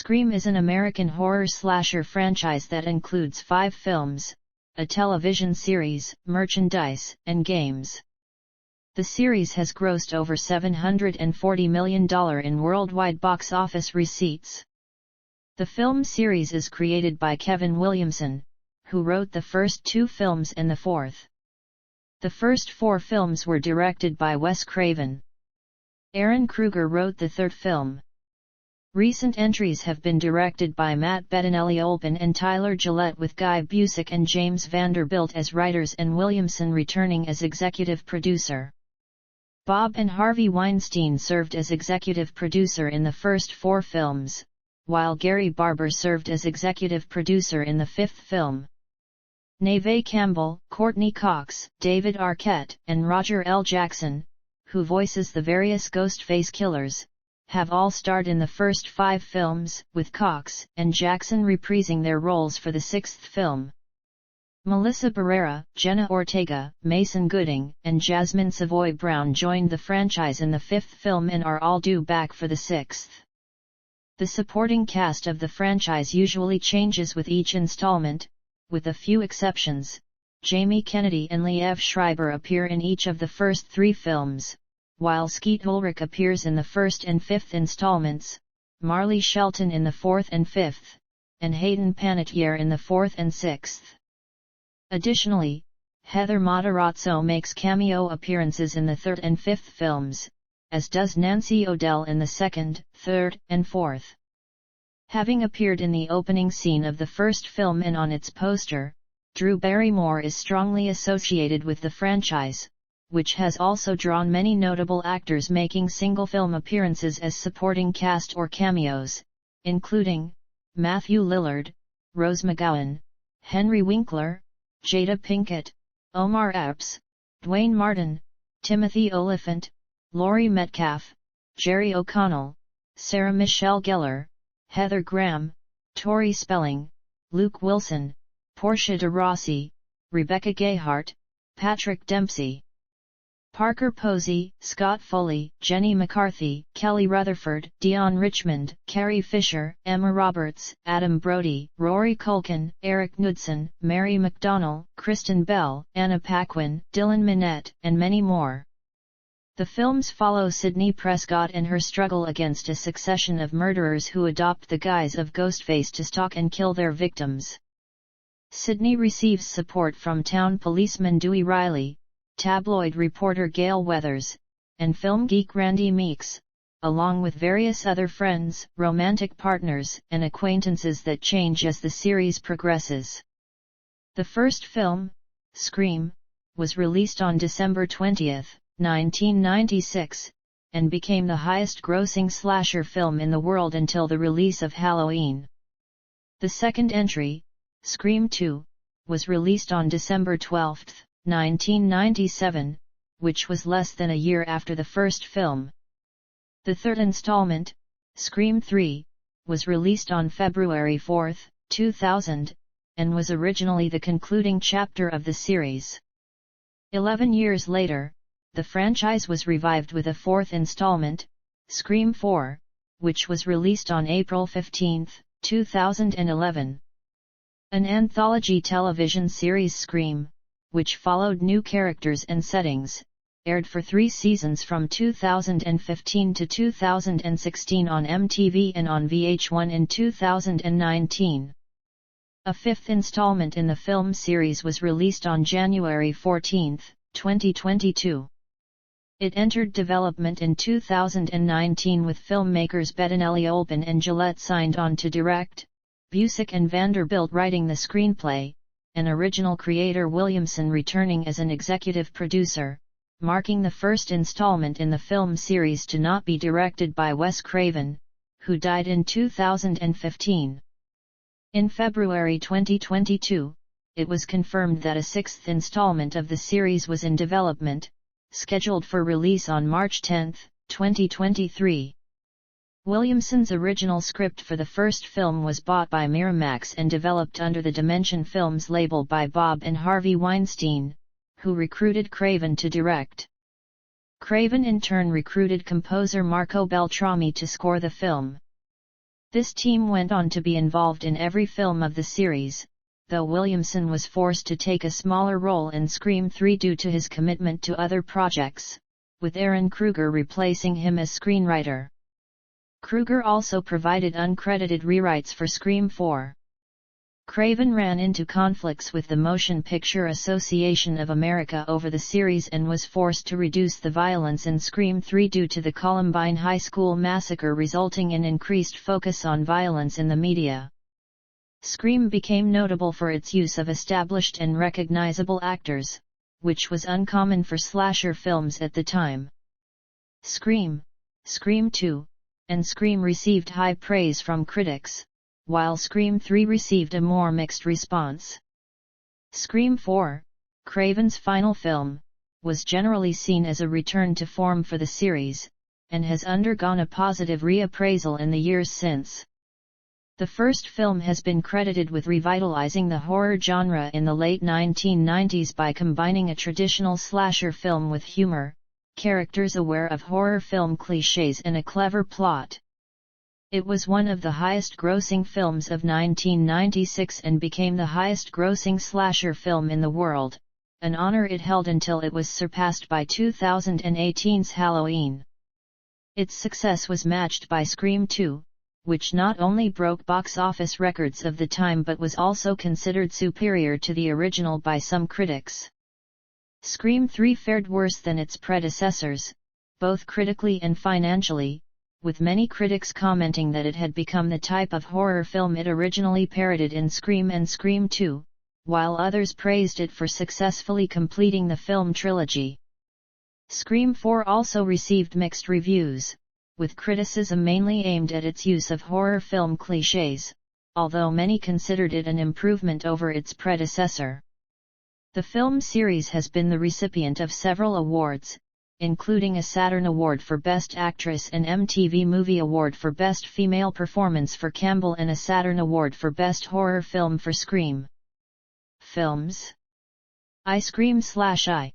Scream is an American horror slasher franchise that includes 5 films, a television series, merchandise, and games. The series has grossed over $740 million in worldwide box office receipts. The film series is created by Kevin Williamson, who wrote the first 2 films and the 4th. The first 4 films were directed by Wes Craven. Aaron Kruger wrote the 3rd film. Recent entries have been directed by Matt Bettinelli-Olpin and Tyler Gillette, with Guy Busick and James Vanderbilt as writers and Williamson returning as executive producer. Bob and Harvey Weinstein served as executive producer in the first 4 films, while Gary Barber served as executive producer in the 5th film. Neve Campbell, Courtney Cox, David Arquette, and Roger L. Jackson, who voices the various Ghostface killers, have all starred in the first 5 films, with Cox and Jackson reprising their roles for the 6th film. Melissa Barrera, Jenna Ortega, Mason Gooding, and Jasmine Savoy Brown joined the franchise in the 5th film and are all due back for the 6th. The supporting cast of the franchise usually changes with each installment, with a few exceptions. Jamie Kennedy and Liev Schreiber appear in each of the first 3 films, while Skeet Ulrich appears in the 1st and 5th installments, Marley Shelton in the 4th and 5th, and Hayden Panettiere in the 4th and 6th. Additionally, Heather Matarazzo makes cameo appearances in the 3rd and 5th films, as does Nancy O'Dell in the 2nd, 3rd, and 4th. Having appeared in the opening scene of the first film and on its poster, Drew Barrymore is strongly associated with the franchise, which has also drawn many notable actors making single film appearances as supporting cast or cameos, including Matthew Lillard, Rose McGowan, Henry Winkler, Jada Pinkett, Omar Epps, Dwayne Martin, Timothy Olyphant, Laurie Metcalf, Jerry O'Connell, Sarah Michelle Gellar, Heather Graham, Tori Spelling, Luke Wilson, Portia de Rossi, Rebecca Gayheart, Patrick Dempsey, Parker Posey, Scott Foley, Jenny McCarthy, Kelly Rutherford, Dion Richmond, Carrie Fisher, Emma Roberts, Adam Brody, Rory Culkin, Eric Knudsen, Mary McDonnell, Kristen Bell, Anna Paquin, Dylan Minnette, and many more. The films follow Sidney Prescott and her struggle against a succession of murderers who adopt the guise of Ghostface to stalk and kill their victims. Sidney receives support from town policeman Dewey Riley, tabloid reporter Gail Weathers, and film geek Randy Meeks, along with various other friends, romantic partners, and acquaintances that change as the series progresses. The first film, Scream, was released on December 20, 1996, and became the highest-grossing slasher film in the world until the release of Halloween. The second entry, Scream 2, was released on December 12, 1997, which was less than a year after the first film. The third installment, Scream 3, was released on February 4, 2000, and was originally the concluding chapter of the series. 11 years later, the franchise was revived with a 4th installment, Scream 4, which was released on April 15, 2011. An anthology television series, Scream, which followed new characters and settings, aired for 3 seasons from 2015 to 2016 on MTV and on VH1 in 2019. A 5th installment in the film series was released on January 14, 2022. It entered development in 2019 with filmmakers Bettinelli-Olpin and Gillette signed on to direct, Busick and Vanderbilt writing the screenplay, and original creator Williamson returning as an executive producer, marking the first installment in the film series to not be directed by Wes Craven, who died in 2015. In February 2022, it was confirmed that a 6th installment of the series was in development, scheduled for release on March 10, 2023. Williamson's original script for the first film was bought by Miramax and developed under the Dimension Films label by Bob and Harvey Weinstein, who recruited Craven to direct. Craven in turn recruited composer Marco Beltrami to score the film. This team went on to be involved in every film of the series, though Williamson was forced to take a smaller role in Scream 3 due to his commitment to other projects, with Aaron Kruger replacing him as screenwriter. Kruger also provided uncredited rewrites for Scream 4. Craven ran into conflicts with the Motion Picture Association of America over the series and was forced to reduce the violence in Scream 3 due to the Columbine High School massacre, resulting in increased focus on violence in the media. Scream became notable for its use of established and recognizable actors, which was uncommon for slasher films at the time. Scream, Scream 2, and Scream received high praise from critics, while Scream 3 received a more mixed response. Scream 4, Craven's final film, was generally seen as a return to form for the series, and has undergone a positive reappraisal in the years since. The first film has been credited with revitalizing the horror genre in the late 1990s by combining a traditional slasher film with humor, characters aware of horror film clichés, and a clever plot. It was one of the highest-grossing films of 1996 and became the highest-grossing slasher film in the world, an honor it held until it was surpassed by 2018's Halloween. Its success was matched by Scream 2, which not only broke box office records of the time but was also considered superior to the original by some critics. Scream 3 fared worse than its predecessors, both critically and financially, with many critics commenting that it had become the type of horror film it originally parodied in Scream and Scream 2, while others praised it for successfully completing the film trilogy. Scream 4 also received mixed reviews, with criticism mainly aimed at its use of horror film clichés, although many considered it an improvement over its predecessor. The film series has been the recipient of several awards, including a Saturn Award for Best Actress and MTV Movie Award for Best Female Performance for Campbell and a Saturn Award for Best Horror Film for Scream. Films: I Scream/I.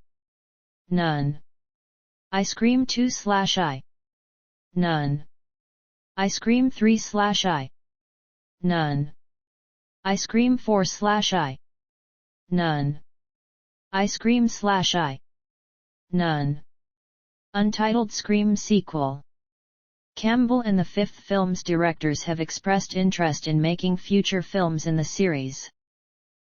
None. I Scream 2/I. None. I Scream 3/I. None. I Scream 4/I. None. I Scream/I. None. Untitled Scream sequel. Campbell and the fifth film's directors have expressed interest in making future films in the series.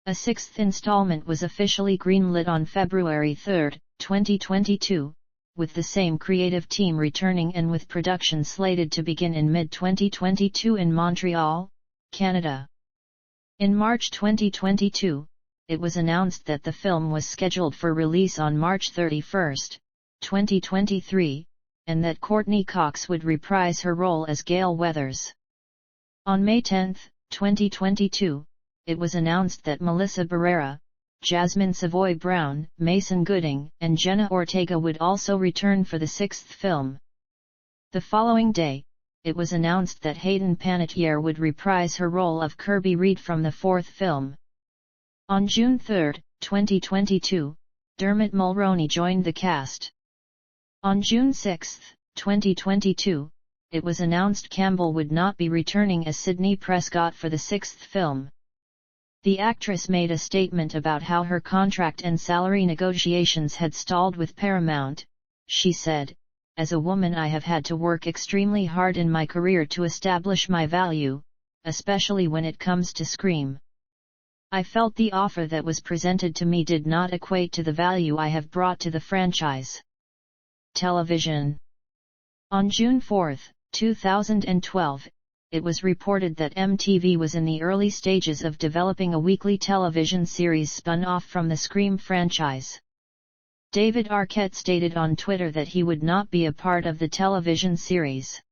A sixth installment was officially greenlit on February 3, 2022, with the same creative team returning and with production slated to begin in mid-2022 in Montreal, Canada. In March 2022, it was announced that the film was scheduled for release on March 31, 2023, and that Courtney Cox would reprise her role as Gale Weathers. On May 10, 2022, it was announced that Melissa Barrera, Jasmine Savoy Brown, Mason Gooding, and Jenna Ortega would also return for the sixth film. The following day, it was announced that Hayden Panettiere would reprise her role of Kirby Reed from the fourth film. On June 3, 2022, Dermot Mulroney joined the cast. On June 6, 2022, it was announced Campbell would not be returning as Sidney Prescott for the sixth film. The actress made a statement about how her contract and salary negotiations had stalled with Paramount. She said, "As a woman, I have had to work extremely hard in my career to establish my value, especially when it comes to Scream. I felt the offer that was presented to me did not equate to the value I have brought to the franchise." Television. On June 4, 2012, it was reported that MTV was in the early stages of developing a weekly television series spun off from the Scream franchise. David Arquette stated on Twitter that he would not be a part of the television series.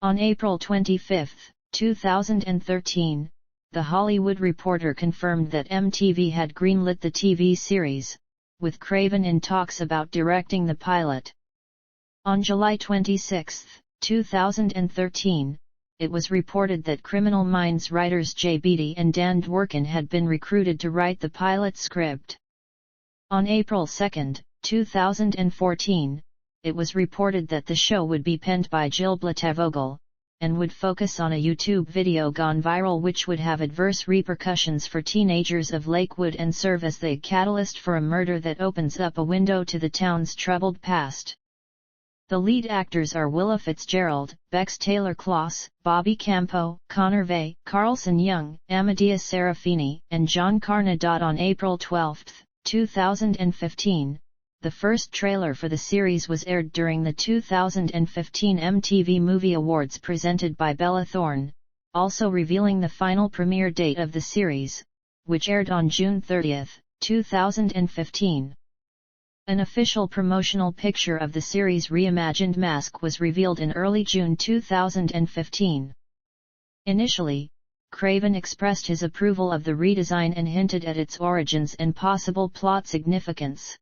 On April 25, 2013, The Hollywood Reporter confirmed that MTV had greenlit the TV series, with Craven in talks about directing the pilot. On July 26, 2013, it was reported that Criminal Minds writers Jay Beatty and Dan Dworkin had been recruited to write the pilot script. On April 2, 2014, it was reported that the show would be penned by Jill Blatavogle, and would focus on a YouTube video gone viral which would have adverse repercussions for teenagers of Lakewood and serve as the catalyst for a murder that opens up a window to the town's troubled past. The lead actors are Willa Fitzgerald, Bex Taylor-Klaus, Bobby Campo, Connor Vey, Carlson Young, Amadeus Serafini, and John Carna. On April 12, 2015, the first trailer for the series was aired during the 2015 MTV Movie Awards presented by Bella Thorne, also revealing the final premiere date of the series, which aired on June 30, 2015. An official promotional picture of the series' reimagined mask was revealed in early June 2015. Initially, Craven expressed his approval of the redesign and hinted at its origins and possible plot significance.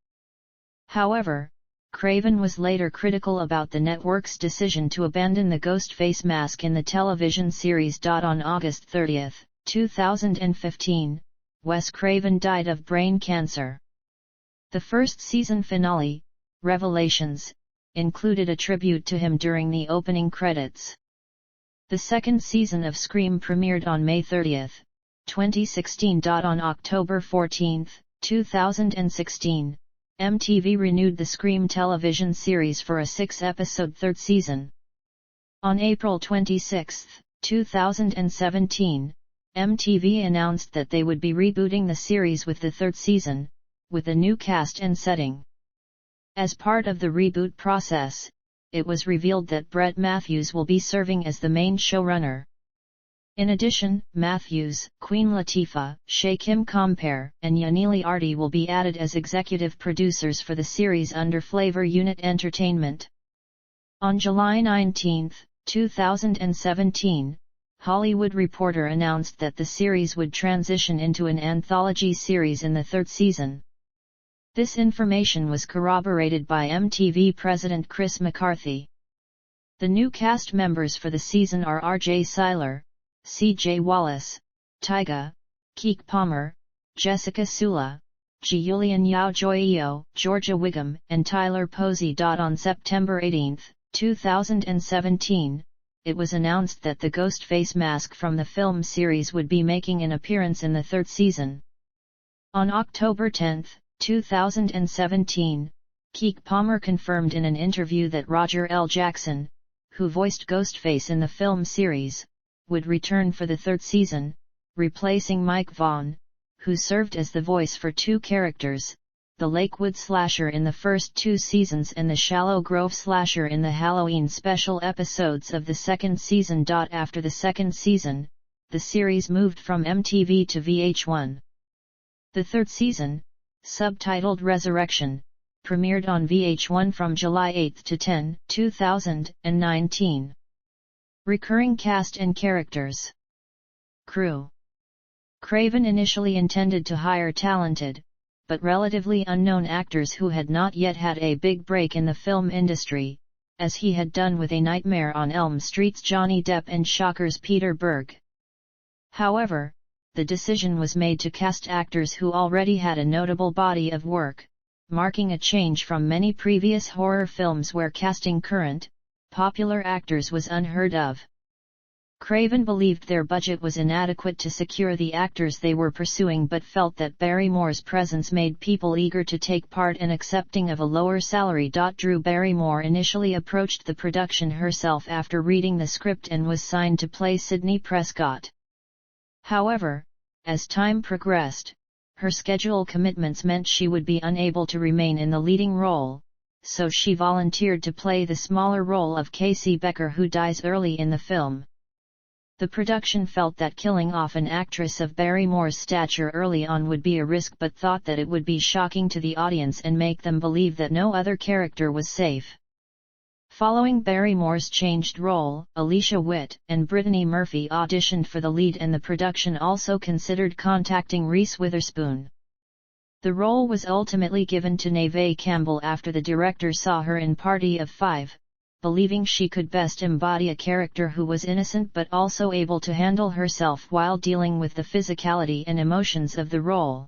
However, Craven was later critical about the network's decision to abandon the Ghostface mask in the television series. On August 30, 2015, Wes Craven died of brain cancer. The first season finale, Revelations, included a tribute to him during the opening credits. The second season of Scream premiered on May 30, 2016. On October 14, 2016, MTV renewed the Scream television series for a 6-episode third season. On April 26, 2017, MTV announced that they would be rebooting the series with the third season, with a new cast and setting. As part of the reboot process, it was revealed that Brett Matthews will be serving as the main showrunner. In addition, Matthews, Queen Latifah, Shay Kim Compere, and Yanili Arty will be added as executive producers for the series under Flavor Unit Entertainment. On July 19, 2017, Hollywood Reporter announced that the series would transition into an anthology series in the third season. This information was corroborated by MTV President Chris McCarthy. The new cast members for the season are R.J. Seiler, C.J. Wallace, Tyga, Keke Palmer, Jessica Sula, Julian Yao Joio, Georgia Wiggum, and Tyler Posey. On September 18, 2017, it was announced that the Ghostface mask from the film series would be making an appearance in the third season. On October 10, 2017, Keke Palmer confirmed in an interview that Roger L. Jackson, who voiced Ghostface in the film series, would return for the third season, replacing Mike Vaughn, who served as the voice for two characters, the Lakewood slasher in the first two seasons and the Shallow Grove slasher in the Halloween special episodes of the second season. After the second season, the series moved from MTV to VH1. The third season, subtitled Resurrection, premiered on VH1 from July 8 to 10, 2019. Recurring cast and characters. Crew. Craven initially intended to hire talented, but relatively unknown actors who had not yet had a big break in the film industry, as he had done with A Nightmare on Elm Street's Johnny Depp and Shocker's Peter Berg. However, the decision was made to cast actors who already had a notable body of work, marking a change from many previous horror films where casting current, popular actors was unheard of. Craven believed their budget was inadequate to secure the actors they were pursuing but felt that Barrymore's presence made people eager to take part and accepting of a lower salary. Drew Barrymore initially approached the production herself after reading the script and was signed to play Sidney Prescott. However, as time progressed, her schedule commitments meant she would be unable to remain in the leading role, so she volunteered to play the smaller role of Casey Becker, who dies early in the film. The production felt that killing off an actress of Barrymore's stature early on would be a risk but thought that it would be shocking to the audience and make them believe that no other character was safe. Following Barrymore's changed role, Alicia Witt and Brittany Murphy auditioned for the lead and the production also considered contacting Reese Witherspoon. The role was ultimately given to Neve Campbell after the director saw her in Party of Five, believing she could best embody a character who was innocent but also able to handle herself while dealing with the physicality and emotions of the role.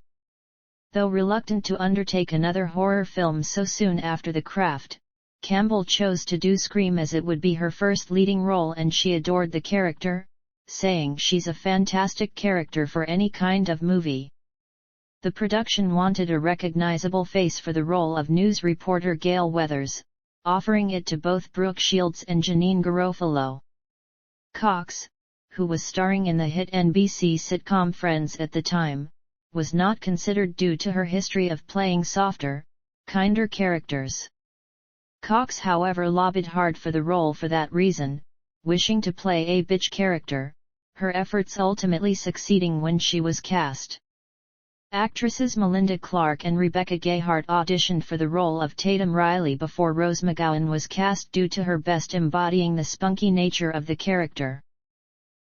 Though reluctant to undertake another horror film so soon after The Craft, Campbell chose to do Scream as it would be her first leading role and she adored the character, saying she's a fantastic character for any kind of movie. The production wanted a recognizable face for the role of news reporter Gail Weathers, offering it to both Brooke Shields and Janeane Garofalo. Cox, who was starring in the hit NBC sitcom Friends at the time, was not considered due to her history of playing softer, kinder characters. Cox however lobbied hard for the role for that reason, wishing to play a bitch character, her efforts ultimately succeeding when she was cast. Actresses Melinda Clarke and Rebecca Gayheart auditioned for the role of Tatum Riley before Rose McGowan was cast due to her best embodying the spunky nature of the character.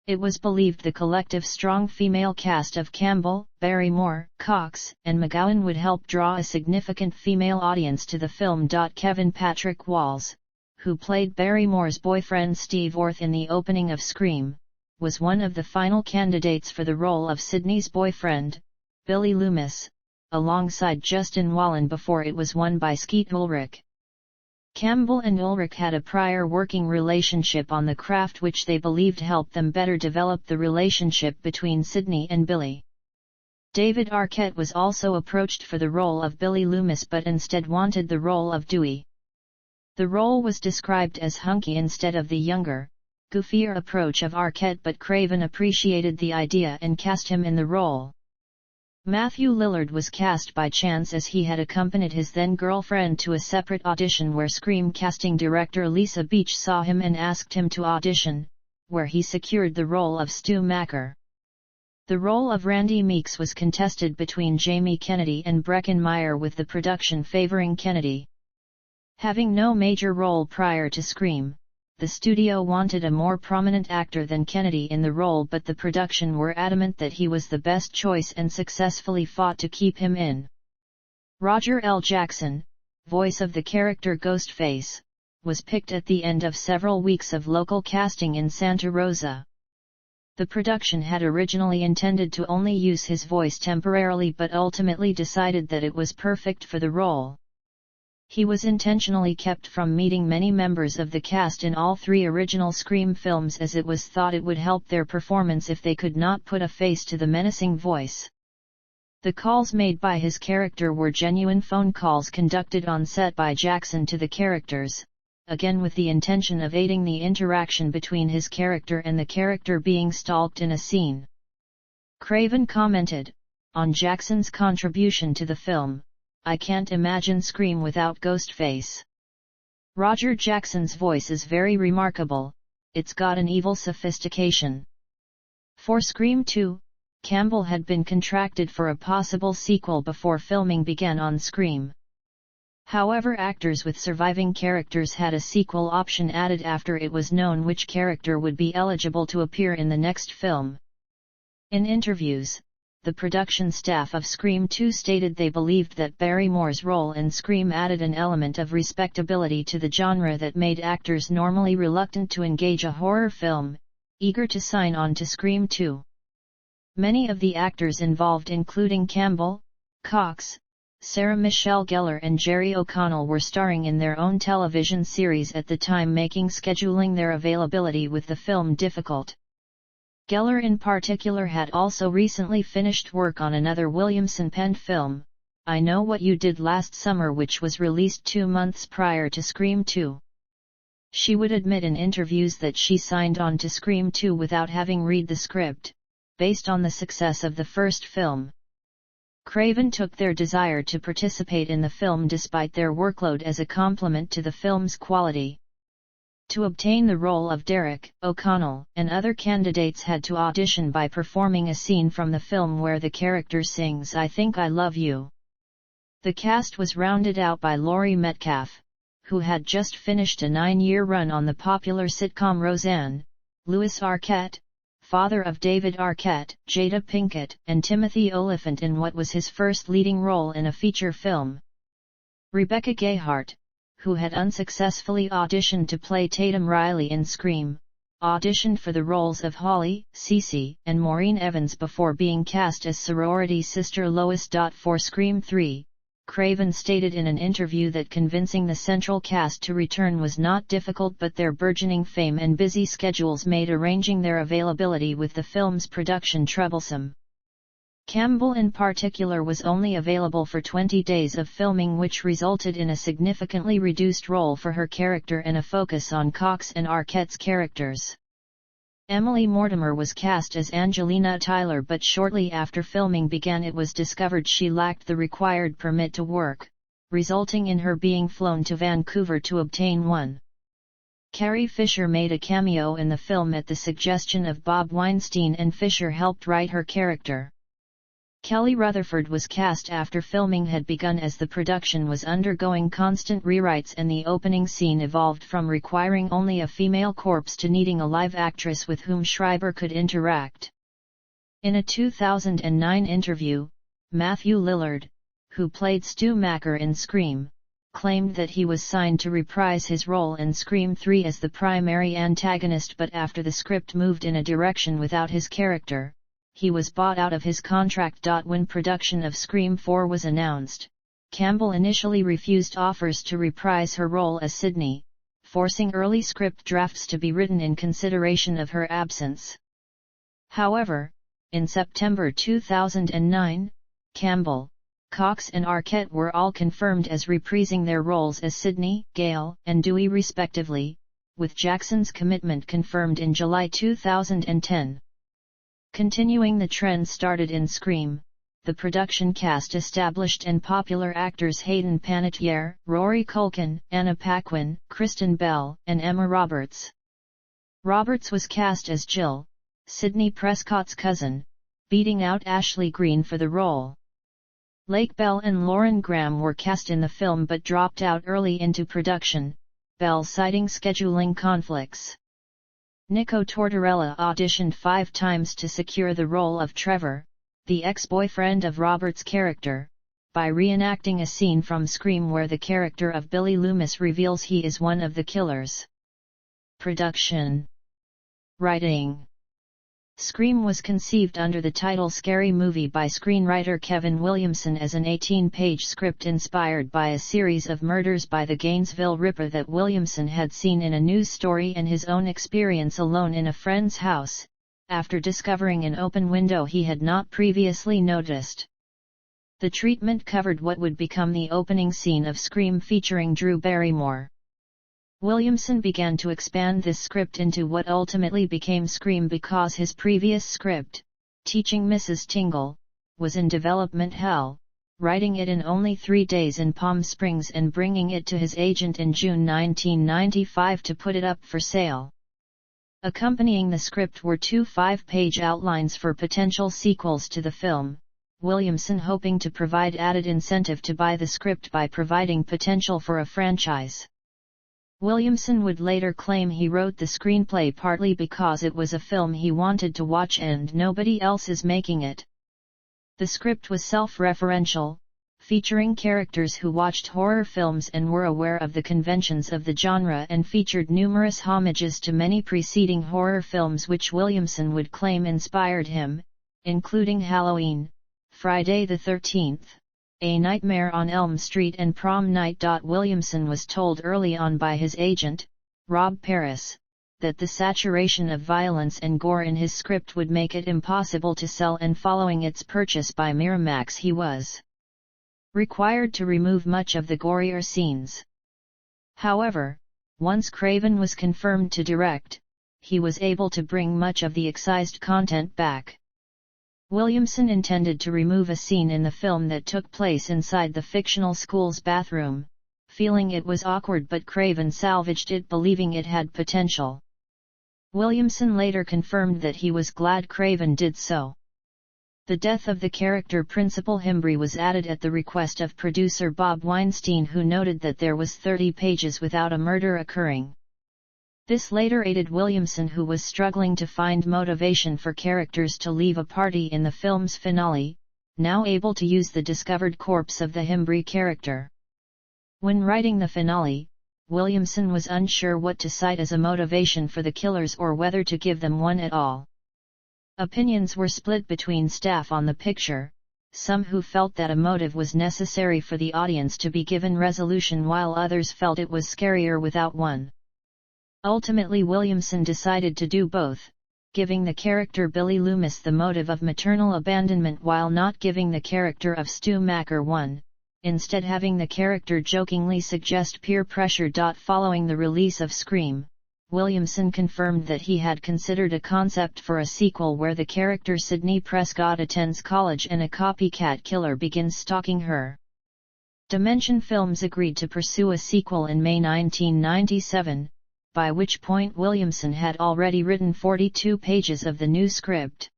It was believed the collective strong female cast of Campbell, Barrymore, Cox, and McGowan would help draw a significant female audience to the film. Kevin Patrick Walls, who played Barrymore's boyfriend Steve Orth in the opening of Scream, was one of the final candidates for the role of Sidney's boyfriend, Billy Loomis, alongside Justin Wallen before it was won by Skeet Ulrich. Campbell and Ulrich had a prior working relationship on the craft which they believed helped them better develop the relationship between Sidney and Billy. David Arquette was also approached for the role of Billy Loomis but instead wanted the role of Dewey. The role was described as hunky instead of the younger, goofier approach of Arquette, but Craven appreciated the idea and cast him in the role. Matthew Lillard was cast by chance as he had accompanied his then-girlfriend to a separate audition where Scream casting director Lisa Beach saw him and asked him to audition, where he secured the role of Stu Macker. The role of Randy Meeks was contested between Jamie Kennedy and Breckin Meyer, with the production favoring Kennedy. Having no major role prior to Scream, the studio wanted a more prominent actor than Kennedy in the role, but the production were adamant that he was the best choice and successfully fought to keep him in. Roger L. Jackson, voice of the character Ghostface, was picked at the end of several weeks of local casting in Santa Rosa. The production had originally intended to only use his voice temporarily but ultimately decided that it was perfect for the role. He was intentionally kept from meeting many members of the cast in all three original Scream films as it was thought it would help their performance if they could not put a face to the menacing voice. The calls made by his character were genuine phone calls conducted on set by Jackson to the characters, again with the intention of aiding the interaction between his character and the character being stalked in a scene. Craven commented, on Jackson's contribution to the film, "I can't imagine Scream without Ghostface. Roger Jackson's voice is very remarkable, it's got an evil sophistication." For Scream 2, Campbell had been contracted for a possible sequel before filming began on Scream. However, actors with surviving characters had a sequel option added after it was known which character would be eligible to appear in the next film. In interviews, the production staff of Scream 2 stated they believed that Barrymore's role in Scream added an element of respectability to the genre that made actors normally reluctant to engage a horror film, eager to sign on to Scream 2. Many of the actors involved, including Campbell, Cox, Sarah Michelle Gellar and Jerry O'Connell, were starring in their own television series at the time, making scheduling their availability with the film difficult. Gellar in particular had also recently finished work on another Williamson-penned film, I Know What You Did Last Summer, which was released 2 months prior to Scream 2. She would admit in interviews that she signed on to Scream 2 without having read the script, based on the success of the first film. Craven took their desire to participate in the film despite their workload as a compliment to the film's quality. To obtain the role of Derek, O'Connell and other candidates had to audition by performing a scene from the film where the character sings "I Think I Love You." The cast was rounded out by Laurie Metcalf, who had just finished a 9-year run on the popular sitcom Roseanne, Louis Arquette, father of David Arquette, Jada Pinkett, and Timothy Olyphant in what was his first leading role in a feature film. Rebecca Gayheart, who had unsuccessfully auditioned to play Tatum Riley in Scream, auditioned for the roles of Holly, Cece, and Maureen Evans before being cast as sorority sister Lois. For Scream 3, Craven stated in an interview that convincing the central cast to return was not difficult, but their burgeoning fame and busy schedules made arranging their availability with the film's production troublesome. Campbell in particular was only available for 20 days of filming, which resulted in a significantly reduced role for her character and a focus on Cox and Arquette's characters. Emily Mortimer was cast as Angelina Tyler, but shortly after filming began it was discovered she lacked the required permit to work, resulting in her being flown to Vancouver to obtain one. Carrie Fisher made a cameo in the film at the suggestion of Bob Weinstein, and Fisher helped write her character. Kelly Rutherford was cast after filming had begun, as the production was undergoing constant rewrites and the opening scene evolved from requiring only a female corpse to needing a live actress with whom Schreiber could interact. In a 2009 interview, Matthew Lillard, who played Stu Macker in Scream, claimed that he was signed to reprise his role in Scream 3 as the primary antagonist, but after the script moved in a direction without his character, he was bought out of his contract. When production of Scream 4 was announced, Campbell initially refused offers to reprise her role as Sidney, forcing early script drafts to be written in consideration of her absence. However, in September 2009, Campbell, Cox and Arquette were all confirmed as reprising their roles as Sidney, Gale, and Dewey respectively, with Jackson's commitment confirmed in July 2010. Continuing the trend started in Scream, the production cast established and popular actors Hayden Panettiere, Rory Culkin, Anna Paquin, Kristen Bell, and Emma Roberts. Roberts was cast as Jill, Sidney Prescott's cousin, beating out Ashley Greene for the role. Lake Bell and Lauren Graham were cast in the film but dropped out early into production, Bell citing scheduling conflicts. Nico Tortorella auditioned 5 times to secure the role of Trevor, the ex-boyfriend of Robert's character, by reenacting a scene from Scream where the character of Billy Loomis reveals he is one of the killers. Production. Writing. Scream was conceived under the title Scary Movie by screenwriter Kevin Williamson as an 18-page script inspired by a series of murders by the Gainesville Ripper that Williamson had seen in a news story and his own experience alone in a friend's house, after discovering an open window he had not previously noticed. The treatment covered what would become the opening scene of Scream featuring Drew Barrymore. Williamson began to expand this script into what ultimately became Scream because his previous script, Teaching Mrs. Tingle, was in development hell, writing it in only 3 days in Palm Springs and bringing it to his agent in June 1995 to put it up for sale. Accompanying the script were 2 5-page outlines for potential sequels to the film, Williamson hoping to provide added incentive to buy the script by providing potential for a franchise. Williamson would later claim he wrote the screenplay partly because it was a film he wanted to watch and nobody else is making it. The script was self-referential, featuring characters who watched horror films and were aware of the conventions of the genre, and featured numerous homages to many preceding horror films which Williamson would claim inspired him, including Halloween, Friday the 13th, A Nightmare on Elm Street and Prom Night. Williamson was told early on by his agent, Rob Paris, that the saturation of violence and gore in his script would make it impossible to sell, and following its purchase by Miramax he was required to remove much of the gorier scenes. However, once Craven was confirmed to direct, he was able to bring much of the excised content back. Williamson intended to remove a scene in the film that took place inside the fictional school's bathroom, feeling it was awkward, but Craven salvaged it believing it had potential. Williamson later confirmed that he was glad Craven did so. The death of the character Principal Himbry was added at the request of producer Bob Weinstein, who noted that there was 30 pages without a murder occurring. This later aided Williamson, who was struggling to find motivation for characters to leave a party in the film's finale, now able to use the discovered corpse of the Himbry character. When writing the finale, Williamson was unsure what to cite as a motivation for the killers or whether to give them one at all. Opinions were split between staff on the picture, some who felt that a motive was necessary for the audience to be given resolution while others felt it was scarier without one. Ultimately Williamson decided to do both, giving the character Billy Loomis the motive of maternal abandonment while not giving the character of Stu Macker one, instead having the character jokingly suggest peer pressure. Following the release of Scream, Williamson confirmed that he had considered a concept for a sequel where the character Sidney Prescott attends college and a copycat killer begins stalking her. Dimension Films agreed to pursue a sequel in May 1997, by which point Williamson had already written 42 pages of the new script.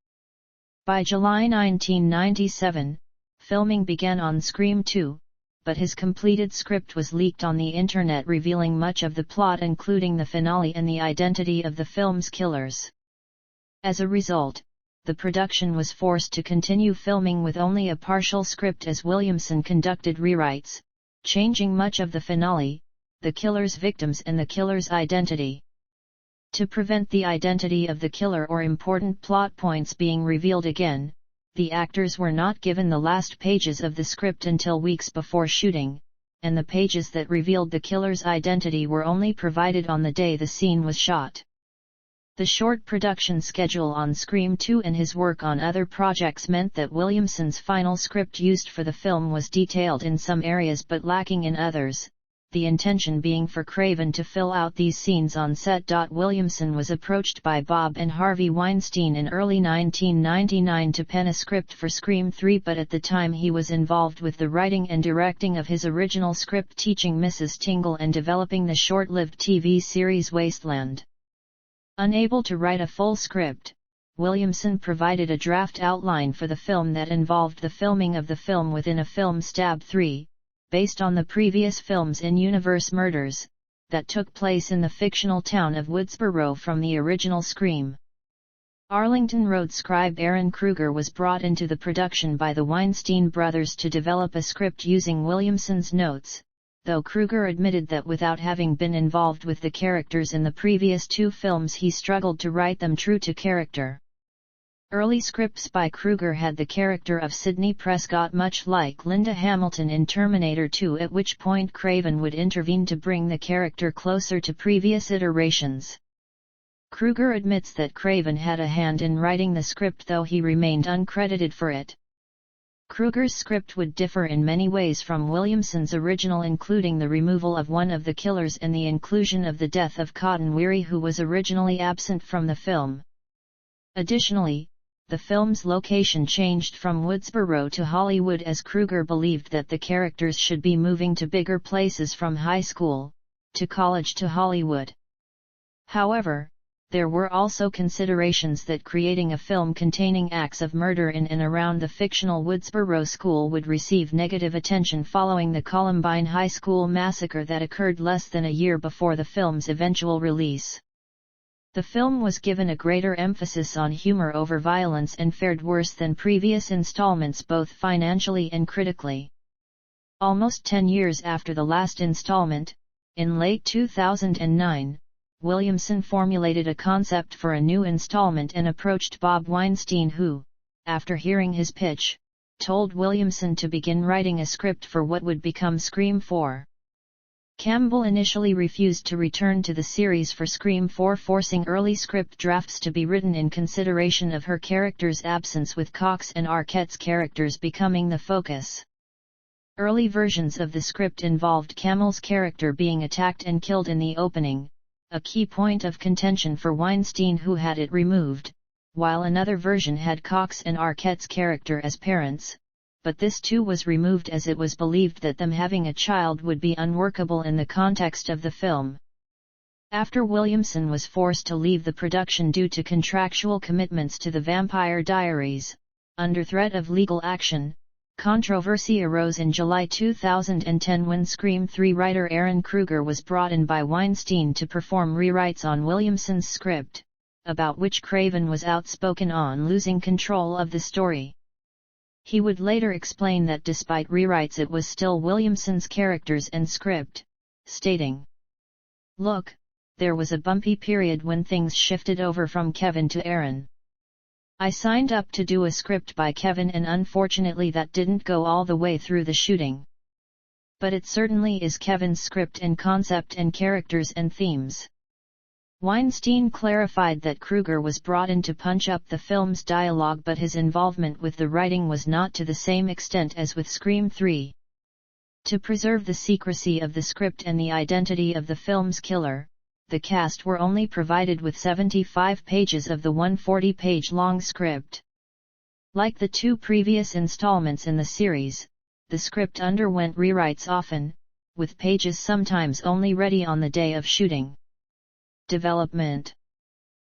By July 1997, filming began on Scream 2, but his completed script was leaked on the internet revealing much of the plot including the finale and the identity of the film's killers. As a result, the production was forced to continue filming with only a partial script as Williamson conducted rewrites, changing much of the finale, the killer's victims and the killer's identity. To prevent the identity of the killer or important plot points being revealed again, the actors were not given the last pages of the script until weeks before shooting, and the pages that revealed the killer's identity were only provided on the day the scene was shot. The short production schedule on Scream 2 and his work on other projects meant that Williamson's final script used for the film was detailed in some areas but lacking in others, the intention being for Craven to fill out these scenes on set. Williamson was approached by Bob and Harvey Weinstein in early 1999 to pen a script for Scream 3, but at the time he was involved with the writing and directing of his original script, teaching Mrs. Tingle and developing the short-lived TV series Wasteland. Unable to write a full script, Williamson provided a draft outline for the film that involved the filming of the film within a film Stab 3, based on the previous films in-universe murders, that took place in the fictional town of Woodsboro from the original Scream. Arlington Road scribe Aaron Kruger was brought into the production by the Weinstein brothers to develop a script using Williamson's notes, though Kruger admitted that without having been involved with the characters in the previous two films he struggled to write them true to character. Early scripts by Kruger had the character of Sidney Prescott much like Linda Hamilton in Terminator 2, at which point Craven would intervene to bring the character closer to previous iterations. Kruger admits that Craven had a hand in writing the script, though he remained uncredited for it. Kruger's script would differ in many ways from Williamson's original, including the removal of one of the killers and the inclusion of the death of Cotton Weary, who was originally absent from the film. Additionally, the film's location changed from Woodsboro to Hollywood as Kruger believed that the characters should be moving to bigger places from high school, to college to Hollywood. However, there were also considerations that creating a film containing acts of murder in and around the fictional Woodsboro school would receive negative attention following the Columbine High School massacre that occurred less than a year before the film's eventual release. The film was given a greater emphasis on humor over violence and fared worse than previous installments both financially and critically. Almost 10 years after the last installment, in late 2009, Williamson formulated a concept for a new installment and approached Bob Weinstein, who, after hearing his pitch, told Williamson to begin writing a script for what would become Scream 4. Campbell initially refused to return to the series for Scream 4, forcing early script drafts to be written in consideration of her character's absence, with Cox and Arquette's characters becoming the focus. Early versions of the script involved Campbell's character being attacked and killed in the opening, a key point of contention for Weinstein, who had it removed, while another version had Cox and Arquette's character as parents, but this too was removed as it was believed that them having a child would be unworkable in the context of the film. After Williamson was forced to leave the production due to contractual commitments to the Vampire Diaries, under threat of legal action, controversy arose in July 2010 when Scream 3 writer Aaron Kruger was brought in by Weinstein to perform rewrites on Williamson's script, about which Craven was outspoken on losing control of the story. He would later explain that despite rewrites it was still Williamson's characters and script, stating, "Look, there was a bumpy period when things shifted over from Kevin to Aaron. I signed up to do a script by Kevin and unfortunately that didn't go all the way through the shooting. But it certainly is Kevin's script and concept and characters and themes. Weinstein clarified that Kruger was brought in to punch up the film's dialogue, but his involvement with the writing was not to the same extent as with Scream 3. To preserve the secrecy of the script and the identity of the film's killer, the cast were only provided with 75 pages of the 140-page-long script. Like the two previous installments in the series, the script underwent rewrites often, with pages sometimes only ready on the day of shooting. Development.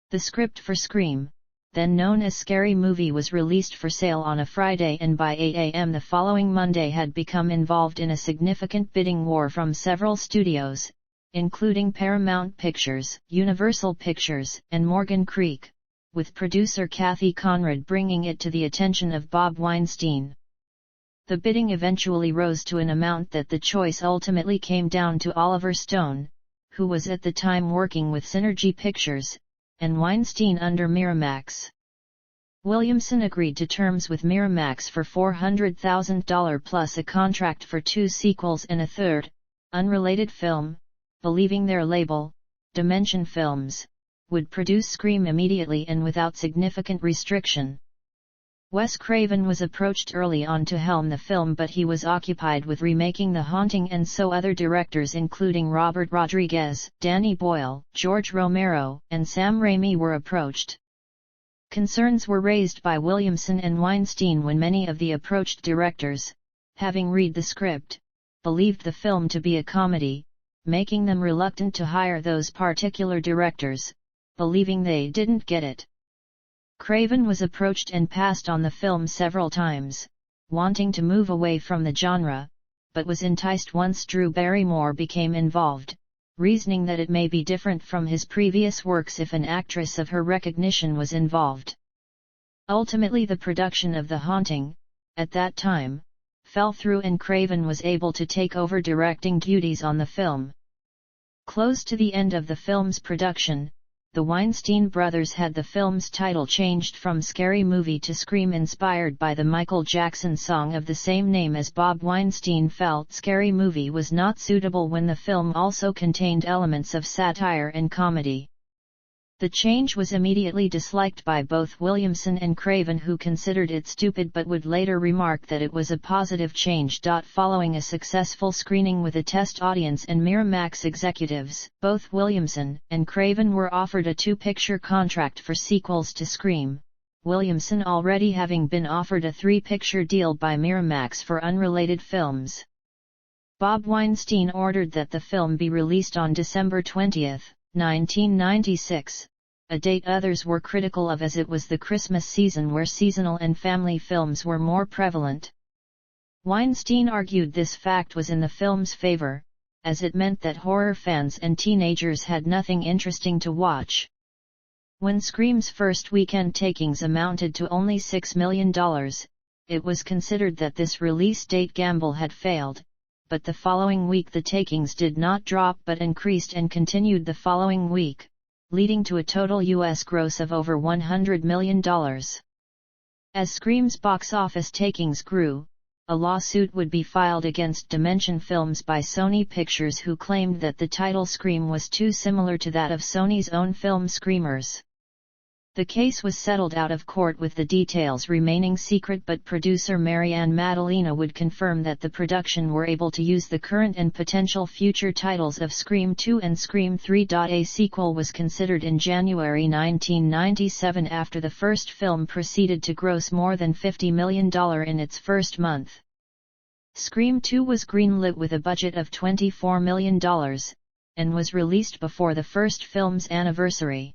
The script for Scream, then known as Scary Movie, was released for sale on a Friday, and by 8 a.m. the following Monday had become involved in a significant bidding war from several studios, including Paramount Pictures, Universal Pictures, and Morgan Creek, with producer Kathy Conrad bringing it to the attention of Bob Weinstein. The bidding eventually rose to an amount that the choice ultimately came down to Oliver Stone, who was at the time working with Synergy Pictures, and Weinstein under Miramax. Williamson agreed to terms with Miramax for $400,000 plus a contract for 2 sequels and a third, unrelated film, believing their label, Dimension Films, would produce Scream immediately and without significant restriction. Wes Craven was approached early on to helm the film, but he was occupied with remaking The Haunting, and so other directors including Robert Rodriguez, Danny Boyle, George Romero, and Sam Raimi were approached. Concerns were raised by Williamson and Weinstein when many of the approached directors, having read the script, believed the film to be a comedy, making them reluctant to hire those particular directors, believing they didn't get it. Craven was approached and passed on the film several times, wanting to move away from the genre, but was enticed once Drew Barrymore became involved, reasoning that it may be different from his previous works if an actress of her recognition was involved. Ultimately, the production of The Haunting, at that time, fell through and Craven was able to take over directing duties on the film. Close to the end of the film's production, the Weinstein brothers had the film's title changed from Scary Movie to Scream, inspired by the Michael Jackson song of the same name, as Bob Weinstein felt Scary Movie was not suitable when the film also contained elements of satire and comedy. The change was immediately disliked by both Williamson and Craven, who considered it stupid but would later remark that it was a positive change. Following a successful screening with a test audience and Miramax executives, both Williamson and Craven were offered a 2-picture contract for sequels to Scream, Williamson already having been offered a 3-picture deal by Miramax for unrelated films. Bob Weinstein ordered that the film be released on December 20, 1996. A date others were critical of, as it was the Christmas season where seasonal and family films were more prevalent. Weinstein argued this fact was in the film's favor, as it meant that horror fans and teenagers had nothing interesting to watch. When Scream's first weekend takings amounted to only $6 million, it was considered that this release date gamble had failed, but the following week the takings did not drop but increased and continued the following week, leading to a total U.S. gross of over $100 million. As Scream's box office takings grew, a lawsuit would be filed against Dimension Films by Sony Pictures, who claimed that the title Scream was too similar to that of Sony's own film Screamers. The case was settled out of court with the details remaining secret, but producer Marianne Maddalena would confirm that the production were able to use the current and potential future titles of Scream 2 and Scream 3. A sequel was considered in January 1997 after the first film proceeded to gross more than $50 million in its first month. Scream 2 was greenlit with a budget of $24 million, and was released before the first film's anniversary.